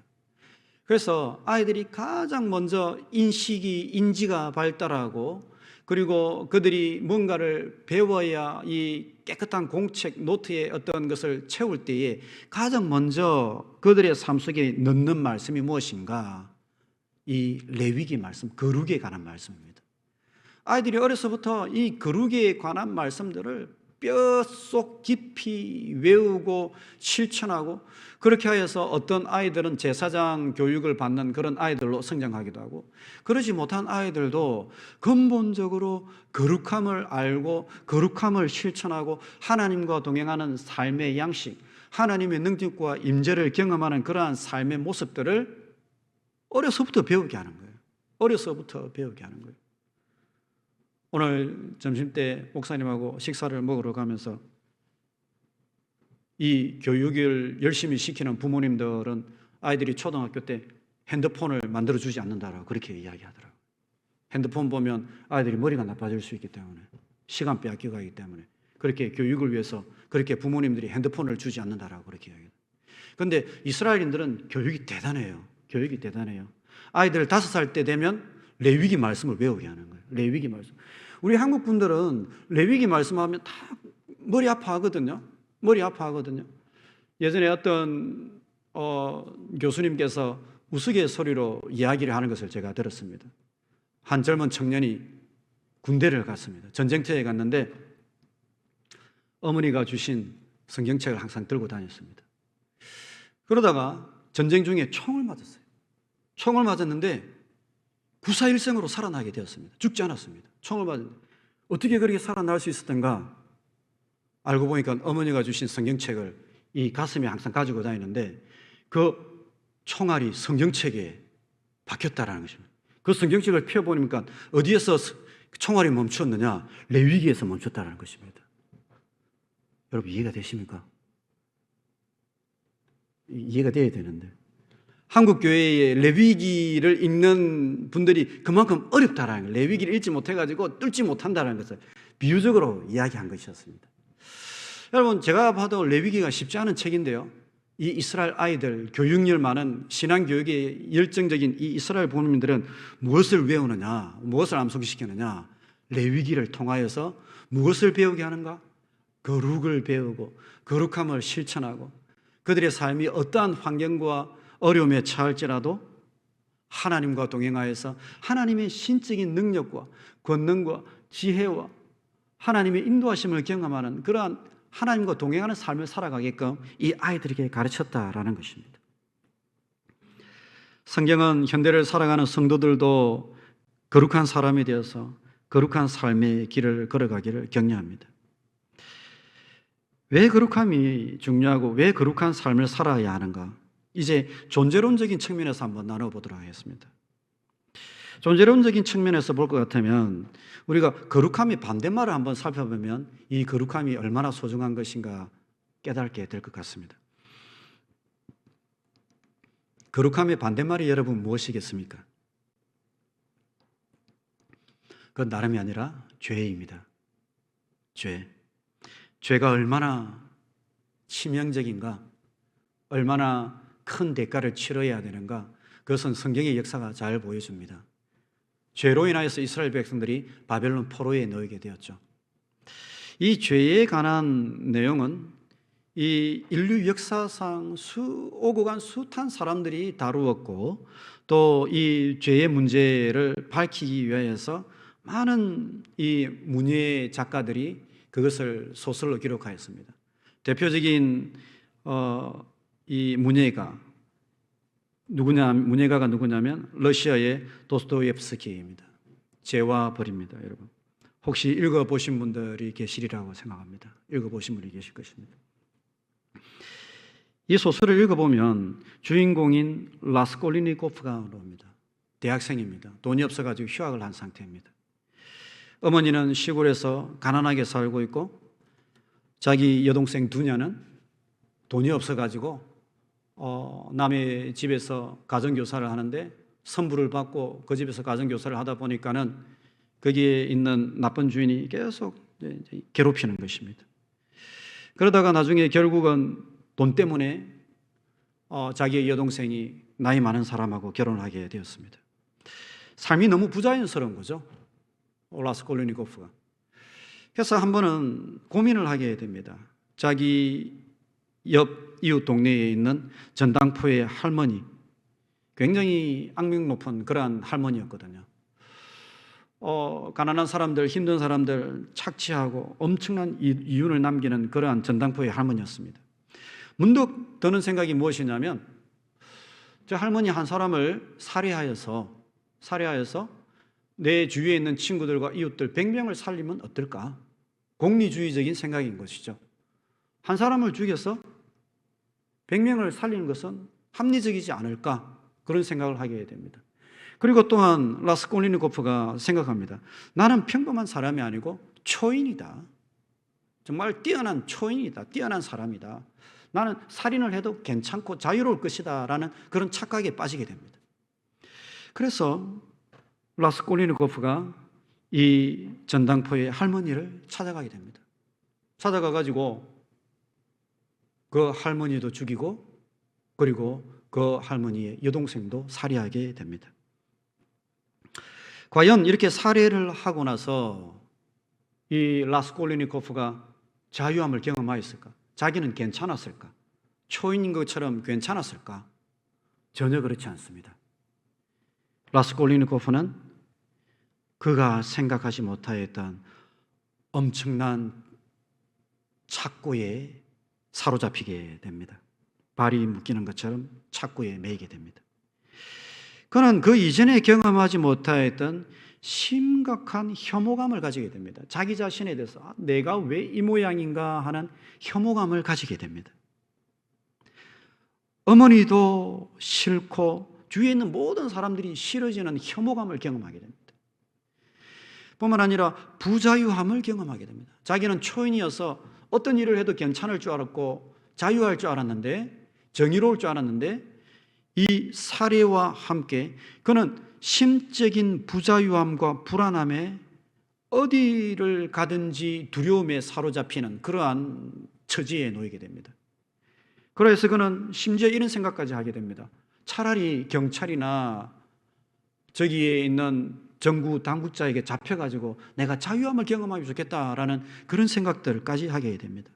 그래서 아이들이 가장 먼저 인지가 발달하고, 그리고 그들이 뭔가를 배워야 이 깨끗한 공책, 노트에 어떤 것을 채울 때에 가장 먼저 그들의 삶 속에 넣는 말씀이 무엇인가? 이 레위기 말씀, 거룩에 관한 말씀입니다. 아이들이 어려서부터 이 거룩에 관한 말씀들을 뼛속 깊이 외우고 실천하고, 그렇게 하여서 어떤 아이들은 제사장 교육을 받는 그런 아이들로 성장하기도 하고, 그러지 못한 아이들도 근본적으로 거룩함을 알고 거룩함을 실천하고 하나님과 동행하는 삶의 양식, 하나님의 능력과 임재를 경험하는 그러한 삶의 모습들을 어려서부터 배우게 하는 거예요. 어려서부터 배우게 하는 거예요. 오늘 점심때 목사님하고 식사를 먹으러 가면서 이 교육을 열심히 시키는 부모님들은 아이들이 초등학교 때 핸드폰을 만들어주지 않는다라고 그렇게 이야기하더라고요. 핸드폰 보면 아이들이 머리가 나빠질 수 있기 때문에, 시간 빼앗겨가기 때문에 그렇게 교육을 위해서 그렇게 부모님들이 핸드폰을 주지 않는다라고 그렇게 이야기해요. 그런데 이스라엘인들은 교육이 대단해요. 교육이 대단해요. 아이들 5살 때 되면 레위기 말씀을 외우게 하는 거예요. 레위기 말씀. 우리 한국 분들은 레위기 말씀하면 다 머리 아파하거든요. 머리 아파하거든요. 예전에 어떤 교수님께서 우스갯소리로 이야기를 하는 것을 제가 들었습니다. 한 젊은 청년이 군대를 갔습니다. 전쟁터에 갔는데 어머니가 주신 성경책을 항상 들고 다녔습니다. 그러다가 전쟁 중에 총을 맞았어요. 총을 맞았는데 941생으로 살아나게 되었습니다. 죽지 않았습니다. 총을 맞았는데 어떻게 그렇게 살아날 수 있었던가? 알고 보니까 어머니가 주신 성경책을 이 가슴에 항상 가지고 다니는데 그 총알이 성경책에 박혔다라는 것입니다. 그 성경책을 펴보니까 어디에서 총알이 멈췄느냐? 레위기에서 멈췄다라는 것입니다. 여러분 이해가 되십니까? 이해가 돼야 되는데, 한국 교회의 레위기를 읽는 분들이 그만큼 어렵다라는 거예요. 레위기를 읽지 못해가지고 뚫지 못한다는 것을 비유적으로 이야기한 것이었습니다. 여러분, 제가 봐도 레위기가 쉽지 않은 책인데요, 이 이스라엘 아이들, 교육열 많은 신앙교육에 열정적인 이 이스라엘 부모님들은 무엇을 외우느냐, 무엇을 암송시키느냐? 레위기를 통하여서 무엇을 배우게 하는가? 거룩을 배우고 거룩함을 실천하고, 그들의 삶이 어떠한 환경과 어려움에 처할지라도 하나님과 동행하여서 하나님의 신적인 능력과 권능과 지혜와 하나님의 인도하심을 경험하는 그러한 하나님과 동행하는 삶을 살아가게끔 이 아이들에게 가르쳤다라는 것입니다. 성경은 현대를 살아가는 성도들도 거룩한 사람이 되어서 거룩한 삶의 길을 걸어가기를 격려합니다. 왜 거룩함이 중요하고 왜 거룩한 삶을 살아야 하는가? 이제 존재론적인 측면에서 한번 나눠보도록 하겠습니다. 존재론적인 측면에서 볼 것 같으면 우리가 거룩함의 반대말을 한번 살펴보면 이 거룩함이 얼마나 소중한 것인가 깨닫게 될 것 같습니다. 거룩함의 반대말이 여러분 무엇이겠습니까? 그건 다름이 아니라 죄입니다. 죄가 얼마나 치명적인가, 얼마나 큰 대가를 치러야 되는가, 그것은 성경의 역사가 잘 보여줍니다. 죄로 인하여서 이스라엘 백성들이 바벨론 포로에 놓이게 되었죠. 이 죄에 관한 내용은 이 인류 역사상 오고 간 숱한 사람들이 다루었고, 또 이 죄의 문제를 밝히기 위해서 많은 이 문예 작가들이 그것을 소설로 기록하였습니다. 대표적인 이 문예가가 누구냐면 러시아의 도스토옙스키입니다. 죄와 벌입니다, 여러분. 혹시 읽어보신 분들이 계시리라고 생각합니다. 읽어보신 분이 계실 것입니다. 이 소설을 읽어보면 주인공인 라스콜리니코프가 나옵니다. 대학생입니다. 돈이 없어가지고 휴학을 한 상태입니다. 어머니는 시골에서 가난하게 살고 있고, 자기 여동생 두녀는 돈이 없어가지고 남의 집에서 가정교사를 하는데 선불을 받고 그 집에서 가정교사를 하다 보니까는 거기에 있는 나쁜 주인이 계속 괴롭히는 것입니다. 그러다가 나중에 결국은 돈 때문에 자기의 여동생이 나이 많은 사람하고 결혼을 하게 되었습니다. 삶이 너무 부자연스러운 거죠, 라스콜리니코프가. 그래서 한 번은 고민을 하게 됩니다. 자기 옆 이웃 동네에 있는 전당포의 할머니, 굉장히 악명 높은 그러한 할머니였거든요. 가난한 사람들, 힘든 사람들 착취하고 엄청난 이윤을 남기는 그러한 전당포의 할머니였습니다. 문득 드는 생각이 무엇이냐면, 저 할머니 한 사람을 살해하여서 내 주위에 있는 친구들과 이웃들 100명을 살리면 어떨까? 공리주의적인 생각인 것이죠. 한 사람을 죽여서 100명을 살리는 것은 합리적이지 않을까? 그런 생각을 하게 됩니다. 그리고 또한 라스콜리니코프가 생각합니다. 나는 평범한 사람이 아니고 초인이다. 정말 뛰어난 초인이다. 뛰어난 사람이다. 나는 살인을 해도 괜찮고 자유로울 것이다 라는 그런 착각에 빠지게 됩니다. 그래서 라스콜리니코프가 이 전당포의 할머니를 찾아가게 됩니다. 찾아가가지고 그 할머니도 죽이고, 그리고 그 할머니의 여동생도 살해하게 됩니다. 과연 이렇게 살해를 하고 나서 이 라스콜리니코프가 자유함을 경험하였을까? 자기는 괜찮았을까? 초인인 것처럼 괜찮았을까? 전혀 그렇지 않습니다. 라스콜리니코프는 그가 생각하지 못하였던 엄청난 착고에 사로잡히게 됩니다. 발이 묶이는 것처럼 착고에 매이게 됩니다. 그는 그 이전에 경험하지 못하였던 심각한 혐오감을 가지게 됩니다. 자기 자신에 대해서 내가 왜 이 모양인가 하는 혐오감을 가지게 됩니다. 어머니도 싫고 주위에 있는 모든 사람들이 싫어지는 혐오감을 경험하게 됩니다. 뿐만 아니라 부자유함을 경험하게 됩니다. 자기는 초인이어서 어떤 일을 해도 괜찮을 줄 알았고 자유할 줄 알았는데, 정의로울 줄 알았는데, 이 살해와 함께 그는 심적인 부자유함과 불안함에 어디를 가든지 두려움에 사로잡히는 그러한 처지에 놓이게 됩니다. 그래서 그는 심지어 이런 생각까지 하게 됩니다. 차라리 경찰이나 저기에 있는 정부 당국자에게 잡혀가지고 내가 자유함을 경험하면 좋겠다라는 그런 생각들까지 하게 됩니다.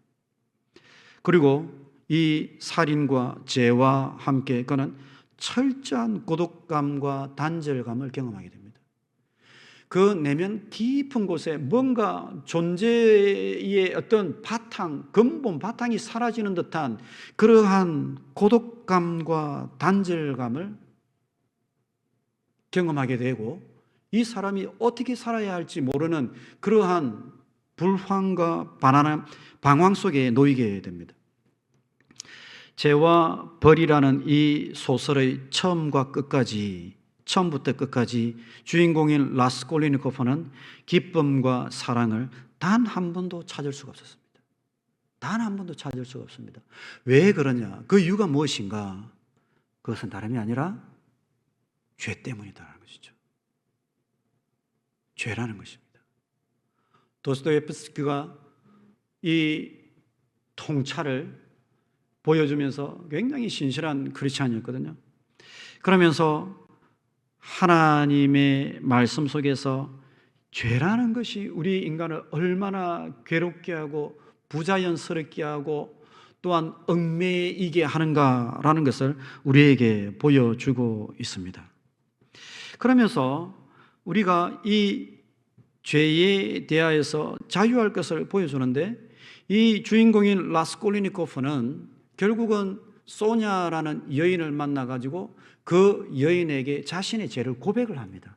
그리고 이 살인과 죄와 함께 그는 철저한 고독감과 단절감을 경험하게 됩니다. 그 내면 깊은 곳에 뭔가 존재의 어떤 근본 바탕이 사라지는 듯한 그러한 고독감과 단절감을 경험하게 되고, 이 사람이 어떻게 살아야 할지 모르는 그러한 불황과 방황 속에 놓이게 됩니다. 죄와 벌이라는 이 소설의 처음부터 끝까지 주인공인 라스콜리니코프는 기쁨과 사랑을 단 한 번도 찾을 수가 없었습니다. 단 한 번도 찾을 수가 없습니다. 왜 그러냐? 그 이유가 무엇인가? 그것은 다름이 아니라 죄 때문이다라는 것이죠. 죄라는 것입니다. 도스토옙스키가 이 통찰을 보여주면서 굉장히 신실한 크리스찬이었거든요. 그러면서 하나님의 말씀 속에서 죄라는 것이 우리 인간을 얼마나 괴롭게 하고 부자연스럽게 하고 또한 얽매이게 하는가라는 것을 우리에게 보여주고 있습니다. 그러면서 우리가 이 죄에 대하여서 자유할 것을 보여주는데, 이 주인공인 라스콜리니코프는 결국은 소냐라는 여인을 만나가지고 그 여인에게 자신의 죄를 고백을 합니다.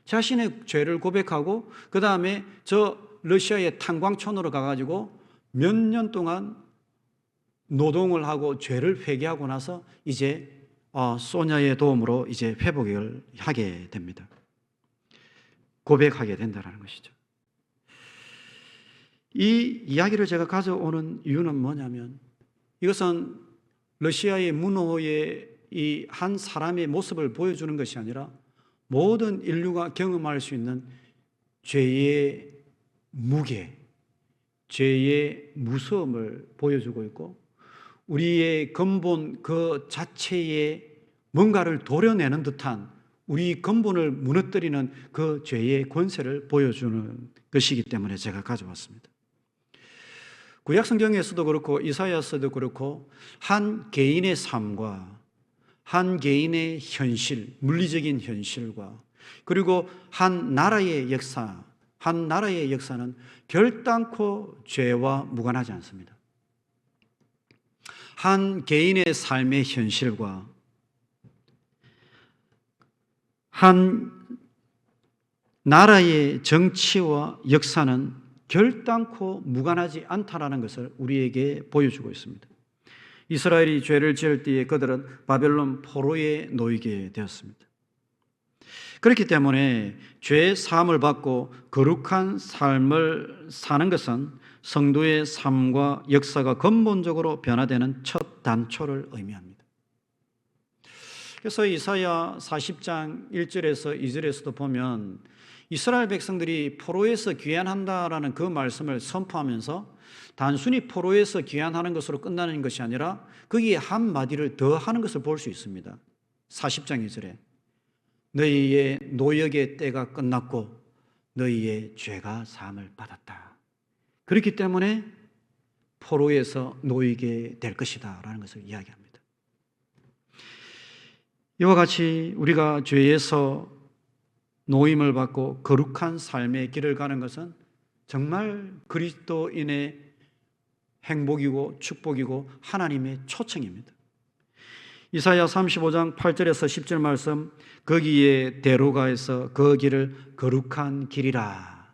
자신의 죄를 고백하고 그 다음에 저 러시아의 탄광촌으로 가가지고 몇 년 동안 노동을 하고 죄를 회개하고 나서 이제 소냐의 도움으로 이제 회복을 하게 됩니다. 고백하게 된다는 것이죠. 이 이야기를 제가 가져오는 이유는 뭐냐면, 이것은 러시아의 문호의 이 한 사람의 모습을 보여주는 것이 아니라 모든 인류가 경험할 수 있는 죄의 무게, 죄의 무서움을 보여주고 있고, 우리의 근본 그 자체에 뭔가를 도려내는 듯한 우리 근본을 무너뜨리는 그 죄의 권세를 보여주는 것이기 때문에 제가 가져왔습니다. 구약 성경에서도 그렇고 이사야서도 그렇고 한 개인의 삶과 한 개인의 현실, 물리적인 현실과 그리고 한 나라의 역사, 한 나라의 역사는 결단코 죄와 무관하지 않습니다. 한 개인의 삶의 현실과 한 나라의 정치와 역사는 결단코 무관하지 않다라는 것을 우리에게 보여주고 있습니다. 이스라엘이 죄를 지을 때에 그들은 바벨론 포로에 놓이게 되었습니다. 그렇기 때문에 죄 사함을 받고 거룩한 삶을 사는 것은 성도의 삶과 역사가 근본적으로 변화되는 첫 단초를 의미합니다. 그래서 이사야 40장 1절에서 2절에서도 보면 이스라엘 백성들이 포로에서 귀환한다라는 그 말씀을 선포하면서 단순히 포로에서 귀환하는 것으로 끝나는 것이 아니라 거기에 한마디를 더 하는 것을 볼 수 있습니다. 40장 2절에 너희의 노역의 때가 끝났고 너희의 죄가 사함을 받았다. 그렇기 때문에 포로에서 놓이게 될 것이다 라는 것을 이야기합니다. 이와 같이 우리가 죄에서 노임을 받고 거룩한 삶의 길을 가는 것은 정말 그리스도인의 행복이고 축복이고 하나님의 초청입니다. 이사야 35장 8절에서 10절 말씀, 거기에 대로가에서 그 길을 거룩한 길이라.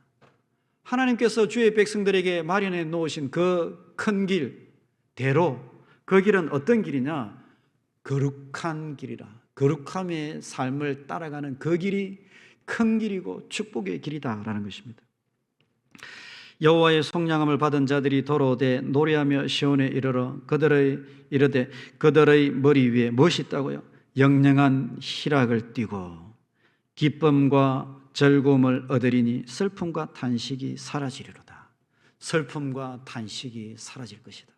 하나님께서 주의 백성들에게 마련해 놓으신 그 큰 길, 대로, 그 길은 어떤 길이냐? 거룩한 길이라. 거룩함의 삶을 따라가는 그 길이 큰 길이고 축복의 길이다라는 것입니다. 여호와의 속량함을 받은 자들이 돌아오되 노래하며 시온에 이르러 이르되 그들의 머리 위에 무엇이 있다고요? 영영한 희락을 띠고 기쁨과 즐거움을 얻으리니 슬픔과 탄식이 사라지리로다. 슬픔과 탄식이 사라질 것이다.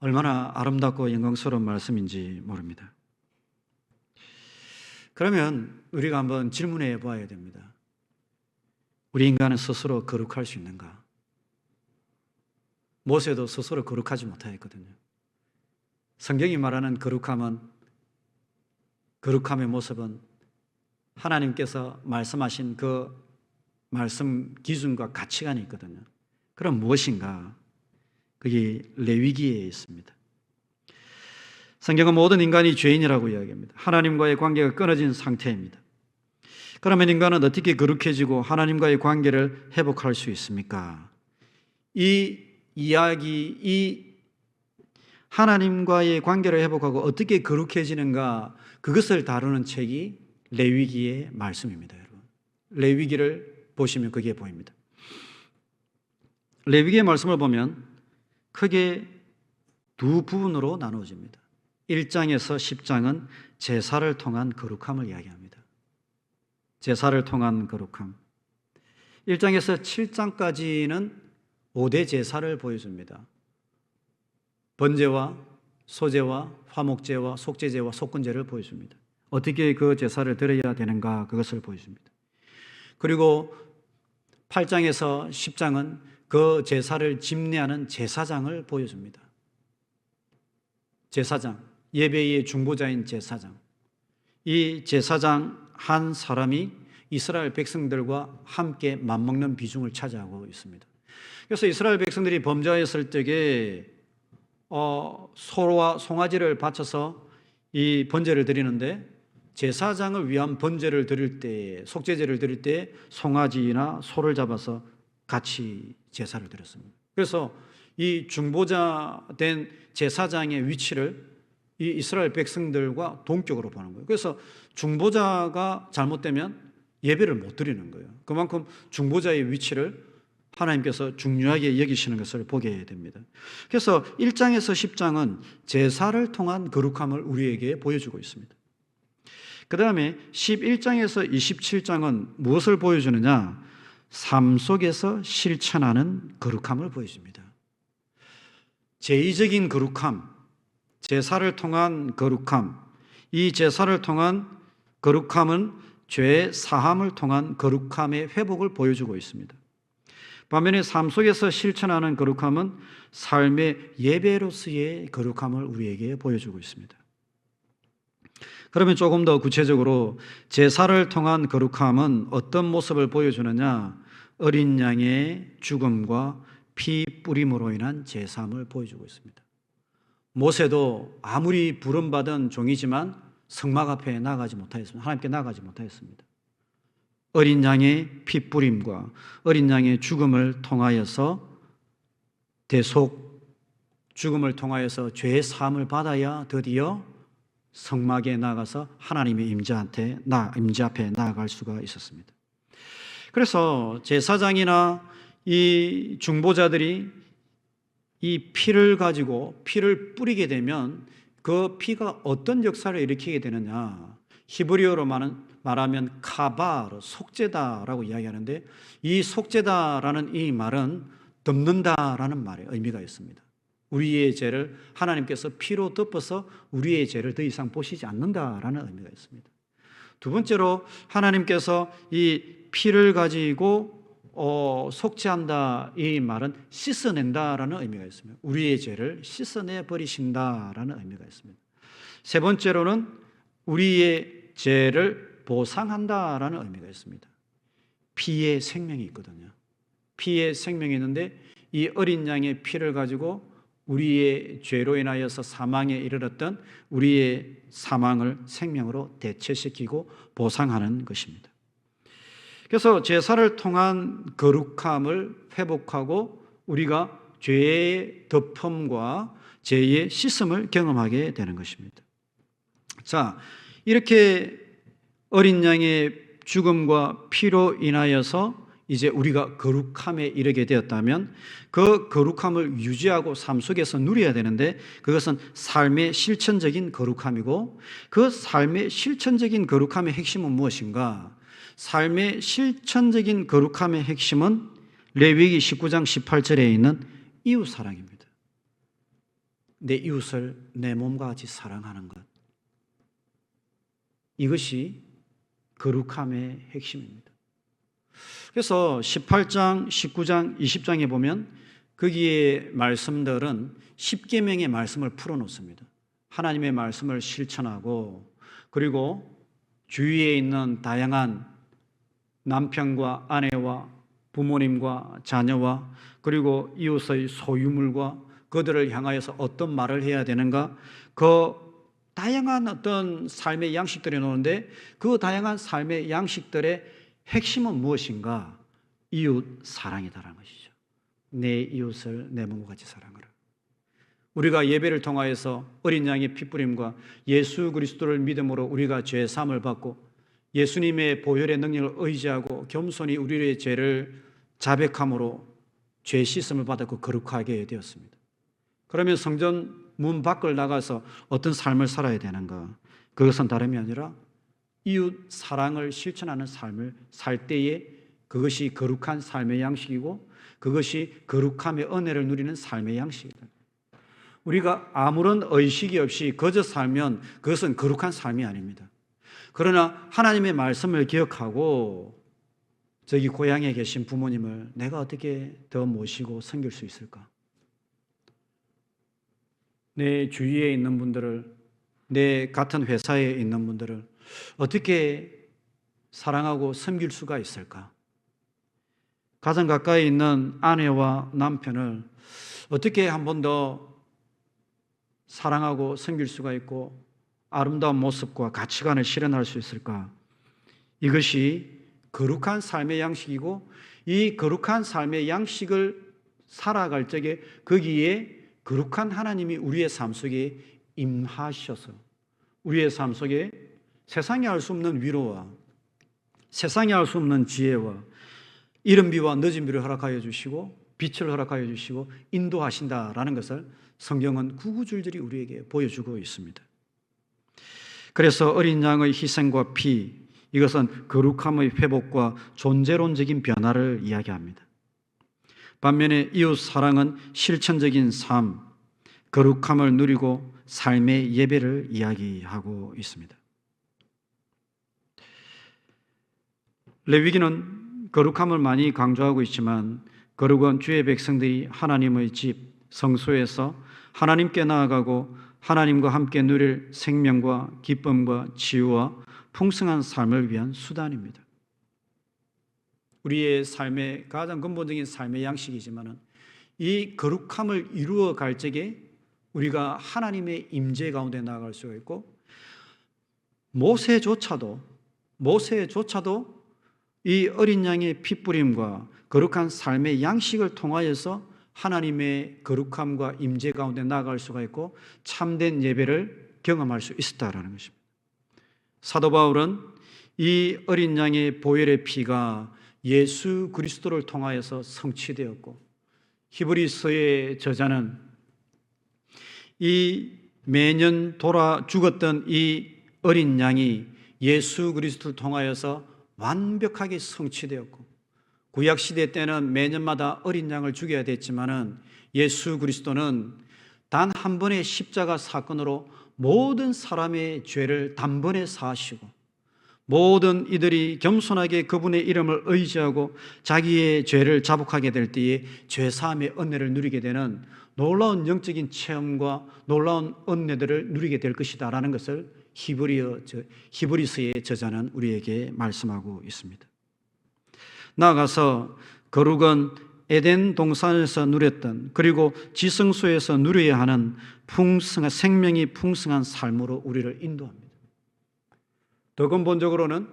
얼마나 아름답고 영광스러운 말씀인지 모릅니다. 그러면 우리가 한번 질문해 봐야 됩니다. 우리 인간은 스스로 거룩할 수 있는가? 모세도 스스로 거룩하지 못하였거든요. 성경이 말하는 거룩함의 모습은 하나님께서 말씀하신 그 말씀 기준과 가치관이 있거든요. 그럼 무엇인가? 그게 레위기에 있습니다. 성경은 모든 인간이 죄인이라고 이야기합니다. 하나님과의 관계가 끊어진 상태입니다. 그러면 인간은 어떻게 거룩해지고 하나님과의 관계를 회복할 수 있습니까? 이 이야기, 이 하나님과의 관계를 회복하고 어떻게 거룩해지는가, 그것을 다루는 책이 레위기의 말씀입니다, 여러분. 레위기를 보시면 그게 보입니다. 레위기의 말씀을 보면 크게 두 부분으로 나누어집니다. 1장에서 10장은 제사를 통한 거룩함을 이야기합니다. 제사를 통한 거룩함. 1장에서 7장까지는 5대 제사를 보여줍니다. 번제와 소제와 화목제와 속죄제와 속건제를 보여줍니다. 어떻게 그 제사를 드려야 되는가 그것을 보여줍니다. 그리고 8장에서 10장은 그 제사를 집례하는 제사장을 보여줍니다. 제사장, 예배의 중보자인 제사장. 이 제사장 한 사람이 이스라엘 백성들과 함께 맞먹는 비중을 차지하고 있습니다. 그래서 이스라엘 백성들이 범죄했을 때에 소와 송아지를 바쳐서 이 번제를 드리는데, 제사장을 위한 번제를 드릴 때, 속죄제를 드릴 때 송아지나 소를 잡아서 같이 제사를 드렸습니다. 그래서 이 중보자 된 제사장의 위치를 이 이스라엘 백성들과 동격으로 보는 거예요. 그래서 중보자가 잘못되면 예배를 못 드리는 거예요. 그만큼 중보자의 위치를 하나님께서 중요하게 여기시는 것을 보게 됩니다. 그래서 1장에서 10장은 제사를 통한 거룩함을 우리에게 보여주고 있습니다. 그 다음에 11장에서 27장은 무엇을 보여주느냐? 삶 속에서 실천하는 거룩함을 보여줍니다. 제의적인 거룩함, 제사를 통한 거룩함, 이 제사를 통한 거룩함은 죄 사함을 통한 거룩함의 회복을 보여주고 있습니다. 반면에 삶 속에서 실천하는 거룩함은 삶의 예배로서의 거룩함을 우리에게 보여주고 있습니다. 그러면 조금 더 구체적으로 제사를 통한 거룩함은 어떤 모습을 보여주느냐? 어린 양의 죽음과 피 뿌림으로 인한 제사함을 보여주고 있습니다. 모세도 아무리 부름받은 종이지만 성막 앞에 나가지 못하였습니다. 하나님께 나가지 못하였습니다. 어린 양의 피 뿌림과 어린 양의 죽음을 통하여서 대속 죽음을 통하여서 죄의 사함을 받아야 드디어 성막에 나가서 하나님의 임재 앞에 나아갈 수가 있었습니다. 그래서 제사장이나 이 중보자들이 이 피를 가지고 피를 뿌리게 되면 그 피가 어떤 역사를 일으키게 되느냐? 히브리어로 말하면 카바르, 속죄다라고 이야기하는데, 이 속죄다라는 이 말은 덮는다라는 말의 의미가 있습니다. 우리의 죄를 하나님께서 피로 덮어서 우리의 죄를 더 이상 보시지 않는다라는 의미가 있습니다. 두 번째로 하나님께서 이 피를 가지고 속죄한다, 이 말은 씻어낸다라는 의미가 있습니다. 우리의 죄를 씻어내 버리신다라는 의미가 있습니다. 세 번째로는 우리의 죄를 보상한다라는 의미가 있습니다. 피의 생명이 있거든요. 피의 생명이 있는데 이 어린 양의 피를 가지고 우리의 죄로 인하여서 사망에 이르렀던 우리의 사망을 생명으로 대체시키고 보상하는 것입니다. 그래서 제사를 통한 거룩함을 회복하고 우리가 죄의 덮음과 죄의 씻음을 경험하게 되는 것입니다. 자, 이렇게 어린 양의 죽음과 피로 인하여서 이제 우리가 거룩함에 이르게 되었다면 그 거룩함을 유지하고 삶 속에서 누려야 되는데, 그것은 삶의 실천적인 거룩함이고, 그 삶의 실천적인 거룩함의 핵심은 무엇인가? 삶의 실천적인 거룩함의 핵심은 레위기 19장 18절에 있는 이웃사랑입니다. 내 이웃을 내 몸과 같이 사랑하는 것, 이것이 거룩함의 핵심입니다. 그래서 18장, 19장, 20장에 보면 거기에 말씀들은 10계명의 말씀을 풀어놓습니다. 하나님의 말씀을 실천하고, 그리고 주위에 있는 다양한 남편과 아내와 부모님과 자녀와 그리고 이웃의 소유물과 그들을 향하여서 어떤 말을 해야 되는가, 그 다양한 어떤 삶의 양식들이 나오는데, 그 다양한 삶의 양식들의 핵심은 무엇인가? 이웃 사랑이다라는 것이죠. 내 이웃을 내 몸과 같이 사랑하라. 우리가 예배를 통하여서 어린 양의 피뿌림과 예수 그리스도를 믿음으로 우리가 죄 사함을 받고 예수님의 보혈의 능력을 의지하고 겸손히 우리의 죄를 자백함으로 죄 씻음을 받았고 거룩하게 되었습니다. 그러면 성전 문 밖을 나가서 어떤 삶을 살아야 되는가? 그것은 다름이 아니라 이웃 사랑을 실천하는 삶을 살 때에 그것이 거룩한 삶의 양식이고 그것이 거룩함의 은혜를 누리는 삶의 양식이다. 우리가 아무런 의식이 없이 거저 살면 그것은 거룩한 삶이 아닙니다. 그러나 하나님의 말씀을 기억하고 저기 고향에 계신 부모님을 내가 어떻게 더 모시고 섬길 수 있을까? 내 주위에 있는 분들을, 내 같은 회사에 있는 분들을 어떻게 사랑하고 섬길 수가 있을까? 가장 가까이 있는 아내와 남편을 어떻게 한 번 더 사랑하고 섬길 수가 있고 아름다운 모습과 가치관을 실현할 수 있을까? 이것이 거룩한 삶의 양식이고 이 거룩한 삶의 양식을 살아갈 적에 거기에 거룩한 하나님이 우리의 삶 속에 임하셔서 우리의 삶 속에 세상이 알 수 없는 위로와 세상이 알 수 없는 지혜와 이른 비와 늦은 비를 허락하여 주시고 빛을 허락하여 주시고 인도하신다라는 것을 성경은 구구절절히 우리에게 보여주고 있습니다. 그래서 어린 양의 희생과 피, 이것은 거룩함의 회복과 존재론적인 변화를 이야기합니다. 반면에 이웃 사랑은 실천적인 삶, 거룩함을 누리고 삶의 예배를 이야기하고 있습니다. 레위기는 거룩함을 많이 강조하고 있지만 거룩은 주의 백성들이 하나님의 집, 성소에서 하나님께 나아가고 하나님과 함께 누릴 생명과 기쁨과 치유와 풍성한 삶을 위한 수단입니다. 우리의 삶의 가장 근본적인 삶의 양식이지만 이 거룩함을 이루어 갈 적에 우리가 하나님의 임재 가운데 나아갈 수가 있고 모세조차도 이 어린 양의 핏부림과 거룩한 삶의 양식을 통하여서 하나님의 거룩함과 임재 가운데 나아갈 수가 있고 참된 예배를 경험할 수 있었다라는 것입니다. 사도 바울은 이 어린 양의 보혈의 피가 예수 그리스도를 통하여서 성취되었고 히브리서의 저자는 이 매년 돌아 죽었던 이 어린 양이 예수 그리스도를 통하여서 완벽하게 성취되었고 구약시대 때는 매년마다 어린 양을 죽여야 됐지만은 예수 그리스도는 단 한 번의 십자가 사건으로 모든 사람의 죄를 단번에 사하시고 모든 이들이 겸손하게 그분의 이름을 의지하고 자기의 죄를 자복하게 될 때에 죄사함의 은혜를 누리게 되는 놀라운 영적인 체험과 놀라운 은혜들을 누리게 될 것이다 라는 것을 히브리서의 저자는 우리에게 말씀하고 있습니다. 나아가서 거룩은 에덴 동산에서 누렸던 그리고 지성소에서 누려야 하는 생명이 풍성한 삶으로 우리를 인도합니다. 더 근본적으로는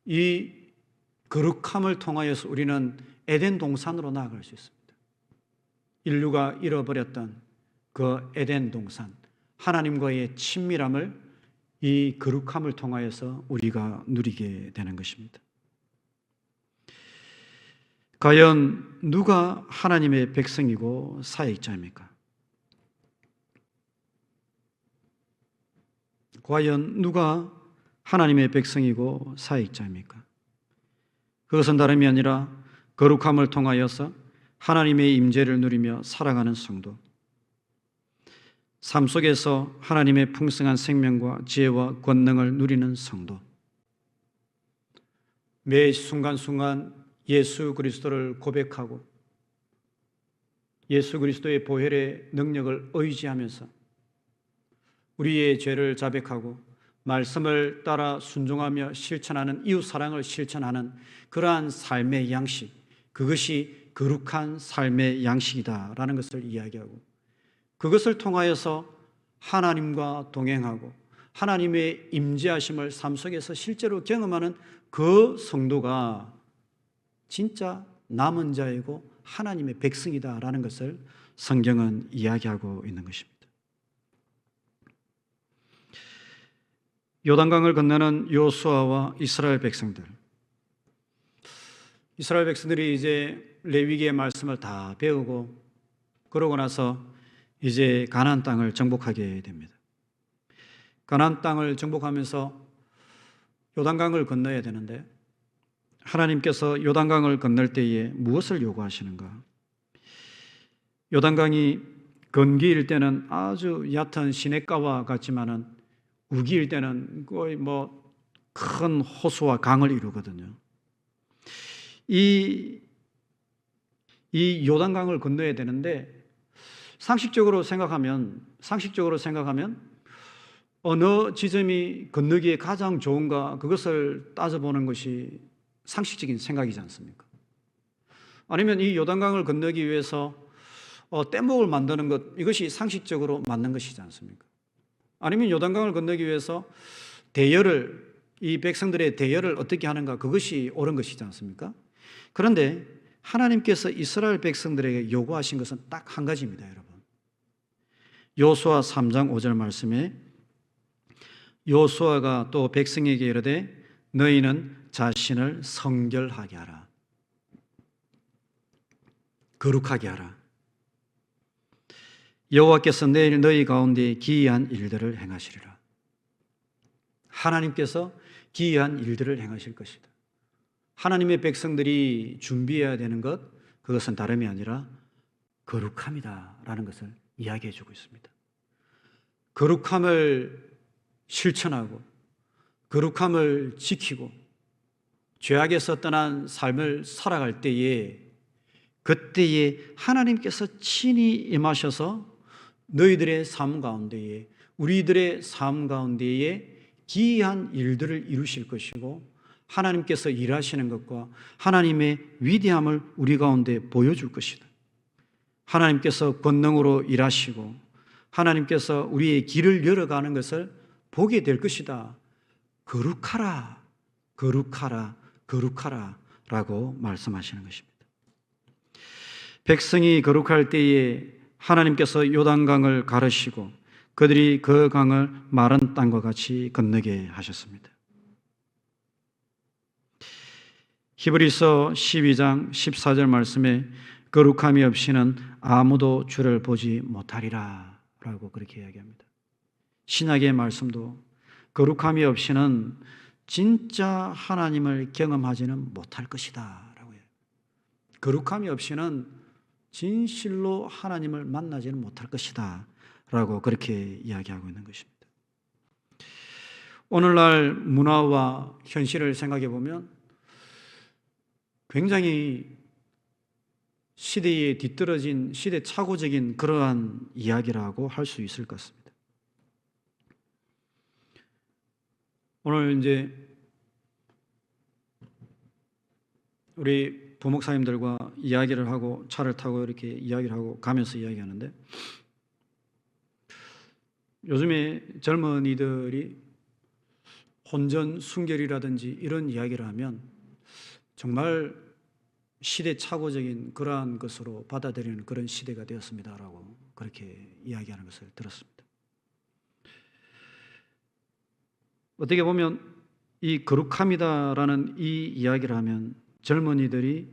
이 거룩함을 통하여서 우리는 에덴 동산으로 나아갈 수 있습니다. 인류가 잃어버렸던 그 에덴 동산, 하나님과의 친밀함을 이 거룩함을 통하여서 우리가 누리게 되는 것입니다. 과연 누가 하나님의 백성이고 사역자입니까? 과연 누가 하나님의 백성이고 사역자입니까? 그것은 다름이 아니라 거룩함을 통하여서 하나님의 임재를 누리며 살아가는 성도, 삶 속에서 하나님의 풍성한 생명과 지혜와 권능을 누리는 성도, 매 순간순간 예수 그리스도를 고백하고 예수 그리스도의 보혈의 능력을 의지하면서 우리의 죄를 자백하고 말씀을 따라 순종하며 실천하는 이웃 사랑을 실천하는 그러한 삶의 양식, 그것이 거룩한 삶의 양식이다라는 것을 이야기하고 그것을 통하여서 하나님과 동행하고 하나님의 임재하심을 삶 속에서 실제로 경험하는 그 성도가 진짜 남은 자이고 하나님의 백성이다라는 것을 성경은 이야기하고 있는 것입니다. 요단강을 건너는 여호수아와 이스라엘 백성들이 이제 레위기의 말씀을 다 배우고 그러고 나서 이제 가나안 땅을 정복하게 됩니다. 가나안 땅을 정복하면서 요단강을 건너야 되는데 하나님께서 요단강을 건널 때에 무엇을 요구하시는가? 요단강이 건기일 때는 아주 얕은 시냇가와 같지만은 우기일 때는 거의 큰 호수와 강을 이루거든요. 이 요단강을 건너야 되는데 상식적으로 생각하면 어느 지점이 건너기에 가장 좋은가 그것을 따져보는 것이 상식적인 생각이지 않습니까? 아니면 이 요단강을 건너기 위해서 뗏목을 만드는 것, 이것이 상식적으로 맞는 것이지 않습니까? 아니면 요단강을 건너기 위해서 이 백성들의 대열을 어떻게 하는가, 그것이 옳은 것이지 않습니까? 그런데 하나님께서 이스라엘 백성들에게 요구하신 것은 딱 한 가지입니다, 여러분. 여호수아 3장 5절 말씀에 여호수아가 또 백성에게 이르되 너희는 자신을 성결하게 하라, 거룩하게 하라. 여호와께서 내일 너희 가운데 기이한 일들을 행하시리라. 하나님께서 기이한 일들을 행하실 것이다. 하나님의 백성들이 준비해야 되는 것, 그것은 다름이 아니라 거룩함이다 라는 것을 이야기해 주고 있습니다. 거룩함을 실천하고 거룩함을 지키고 죄악에서 떠난 삶을 살아갈 때에, 그때에 하나님께서 친히 임하셔서 너희들의 삶 가운데에, 우리들의 삶 가운데에 기이한 일들을 이루실 것이고, 하나님께서 일하시는 것과 하나님의 위대함을 우리 가운데 보여줄 것이다. 하나님께서 권능으로 일하시고 하나님께서 우리의 길을 열어가는 것을 보게 될 것이다. 거룩하라, 거룩하라, 거룩하라 라고 말씀하시는 것입니다. 백성이 거룩할 때에 하나님께서 요단강을 가르시고 그들이 그 강을 마른 땅과 같이 건너게 하셨습니다. 히브리서 12장 14절 말씀에 거룩함이 없이는 아무도 주를 보지 못하리라 라고 그렇게 이야기합니다. 신약의 말씀도 거룩함이 없이는 진짜 하나님을 경험하지는 못할 것이다 라고 해요. 거룩함이 없이는 진실로 하나님을 만나지는 못할 것이다 라고 그렇게 이야기하고 있는 것입니다. 오늘날 문화와 현실을 생각해 보면 굉장히 시대에 뒤떨어진 시대착오적인 그러한 이야기라고 할 수 있을 것 같습니다. 오늘 이제 우리 부목사님들과 이야기를 하고 차를 타고 이렇게 이야기를 하고 가면서 이야기하는데, 요즘에 젊은이들이 혼전 순결이라든지 이런 이야기를 하면 정말 시대착오적인 그러한 것으로 받아들이는 그런 시대가 되었습니다라고 그렇게 이야기하는 것을 들었습니다. 어떻게 보면 이 거룩함이다라는 이 이야기를 하면 젊은이들이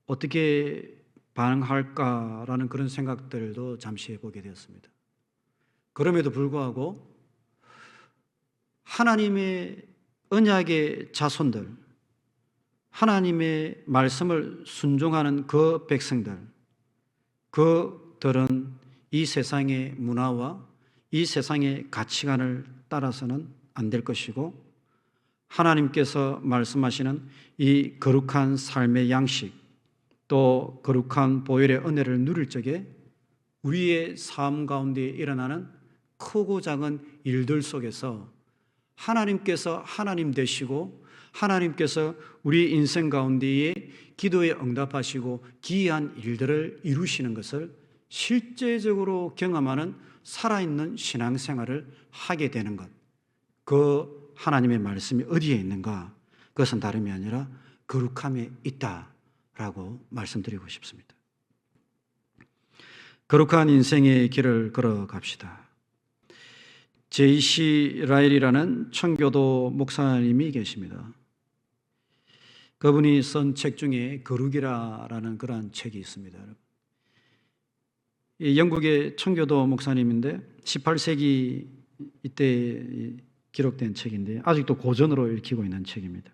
어떻게 반응할까라는 그런 생각들도 잠시 해보게 되었습니다. 그럼에도 불구하고 하나님의 언약의 자손들, 하나님의 말씀을 순종하는 그 백성들, 그들은 이 세상의 문화와 이 세상의 가치관을 따라서는 안 될 것이고, 하나님께서 말씀하시는 이 거룩한 삶의 양식, 또 거룩한 보혈의 은혜를 누릴 적에 우리의 삶 가운데 일어나는 크고 작은 일들 속에서 하나님께서 하나님 되시고 하나님께서 우리 인생 가운데에 기도에 응답하시고 기이한 일들을 이루시는 것을 실제적으로 경험하는 살아있는 신앙생활을 하게 되는 것, 그 하나님의 말씀이 어디에 있는가? 그것은 다름이 아니라 거룩함에 있다라고 말씀드리고 싶습니다. 거룩한 인생의 길을 걸어갑시다. J.C. 라일이라는 청교도 목사님이 계십니다. 그분이 쓴 책 중에 거룩이라는 그러한 책이 있습니다. 영국의 청교도 목사님인데 18세기 이때 기록된 책인데 아직도 고전으로 읽히고 있는 책입니다.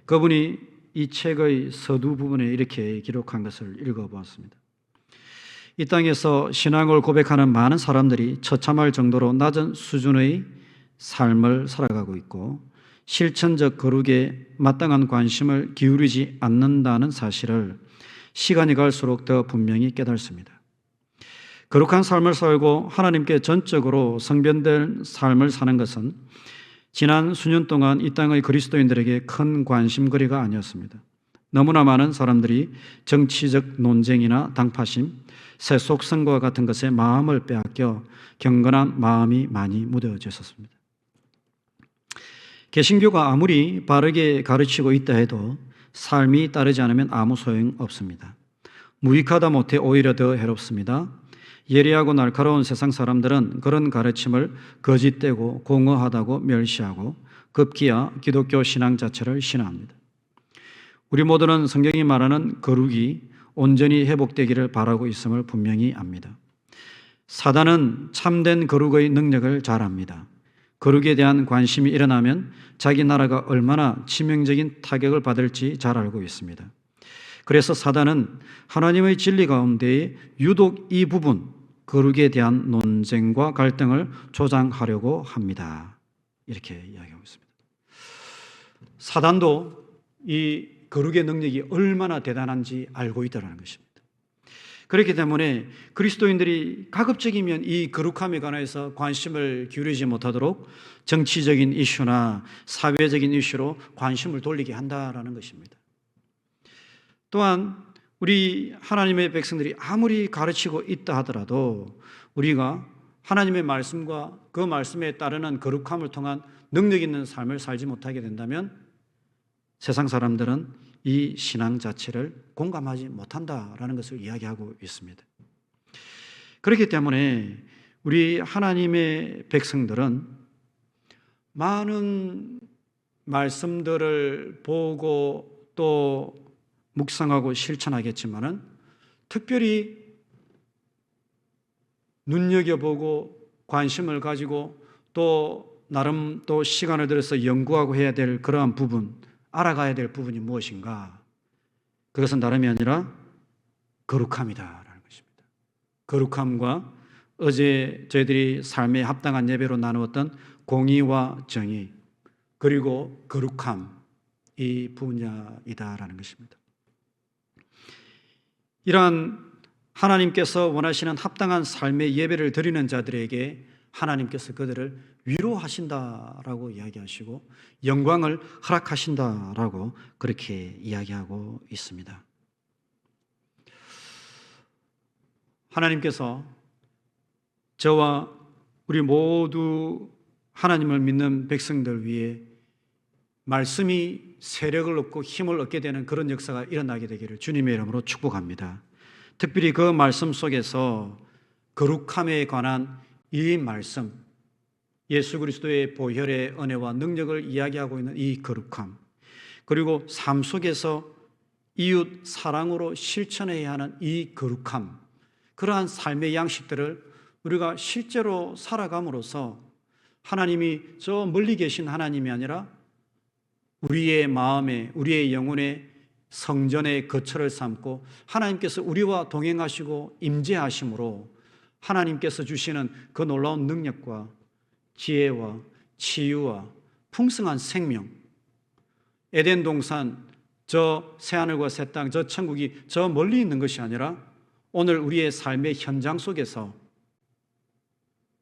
그분이 이 책의 서두 부분에 이렇게 기록한 것을 읽어보았습니다. 이 땅에서 신앙을 고백하는 많은 사람들이 처참할 정도로 낮은 수준의 삶을 살아가고 있고 실천적 거룩에 마땅한 관심을 기울이지 않는다는 사실을 시간이 갈수록 더 분명히 깨닫습니다. 거룩한 삶을 살고 하나님께 전적으로 성변된 삶을 사는 것은 지난 수년 동안 이 땅의 그리스도인들에게 큰 관심거리가 아니었습니다. 너무나 많은 사람들이 정치적 논쟁이나 당파심, 세속성과 같은 것에 마음을 빼앗겨 경건한 마음이 많이 무뎌져 있었습니다. 개신교가 아무리 바르게 가르치고 있다 해도 삶이 따르지 않으면 아무 소용 없습니다. 무익하다 못해 오히려 더 해롭습니다. 예리하고 날카로운 세상 사람들은 그런 가르침을 거짓되고 공허하다고 멸시하고 급기야 기독교 신앙 자체를 신화합니다. 우리 모두는 성경이 말하는 거룩이 온전히 회복되기를 바라고 있음을 분명히 압니다. 사단은 참된 거룩의 능력을 잘 압니다. 거룩에 대한 관심이 일어나면 자기 나라가 얼마나 치명적인 타격을 받을지 잘 알고 있습니다. 그래서 사단은 하나님의 진리 가운데에 유독 이 부분, 거룩에 대한 논쟁과 갈등을 조장하려고 합니다. 이렇게 이야기하고 있습니다. 사단도 이 거룩의 능력이 얼마나 대단한지 알고 있다는 것입니다. 그렇기 때문에 그리스도인들이 가급적이면 이 거룩함에 관해서 관심을 기울이지 못하도록 정치적인 이슈나 사회적인 이슈로 관심을 돌리게 한다는 것입니다. 또한 우리 하나님의 백성들이 아무리 가르치고 있다 하더라도 우리가 하나님의 말씀과 그 말씀에 따르는 거룩함을 통한 능력 있는 삶을 살지 못하게 된다면 세상 사람들은 이 신앙 자체를 공감하지 못한다라는 것을 이야기하고 있습니다. 그렇기 때문에 우리 하나님의 백성들은 많은 말씀들을 보고 또 묵상하고 실천하겠지만은 특별히 눈여겨보고 관심을 가지고 또 나름 또 시간을 들여서 연구하고 해야 될 그러한 부분, 알아가야 될 부분이 무엇인가? 그것은 다름이 아니라 거룩함이다라는 것입니다. 거룩함과 어제 저희들이 삶에 합당한 예배로 나누었던 공의와 정의 그리고 거룩함 이 분야이다라는 것입니다. 이러한 하나님께서 원하시는 합당한 삶의 예배를 드리는 자들에게 하나님께서 그들을 위로하신다라고 이야기하시고 영광을 허락하신다라고 그렇게 이야기하고 있습니다. 하나님께서 저와 우리 모두 하나님을 믿는 백성들 위해 말씀이 세력을 얻고 힘을 얻게 되는 그런 역사가 일어나게 되기를 주님의 이름으로 축복합니다. 특별히 그 말씀 속에서 거룩함에 관한 이 말씀, 예수 그리스도의 보혈의 은혜와 능력을 이야기하고 있는 이 거룩함, 그리고 삶 속에서 이웃 사랑으로 실천해야 하는 이 거룩함, 그러한 삶의 양식들을 우리가 실제로 살아감으로써 하나님이 저 멀리 계신 하나님이 아니라 우리의 마음에, 우리의 영혼에 성전의 거처를 삼고 하나님께서 우리와 동행하시고 임재하심으로 하나님께서 주시는 그 놀라운 능력과 지혜와 치유와 풍성한 생명, 에덴 동산, 저 새하늘과 새 땅, 저 천국이 저 멀리 있는 것이 아니라 오늘 우리의 삶의 현장 속에서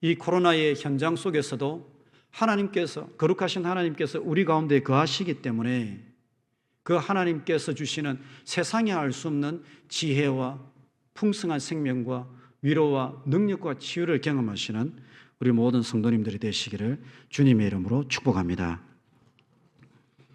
이 코로나의 현장 속에서도 하나님께서, 거룩하신 하나님께서 우리 가운데 거하시기 때문에 그 하나님께서 주시는 세상에 알 수 없는 지혜와 풍성한 생명과 위로와 능력과 치유를 경험하시는 우리 모든 성도님들이 되시기를 주님의 이름으로 축복합니다.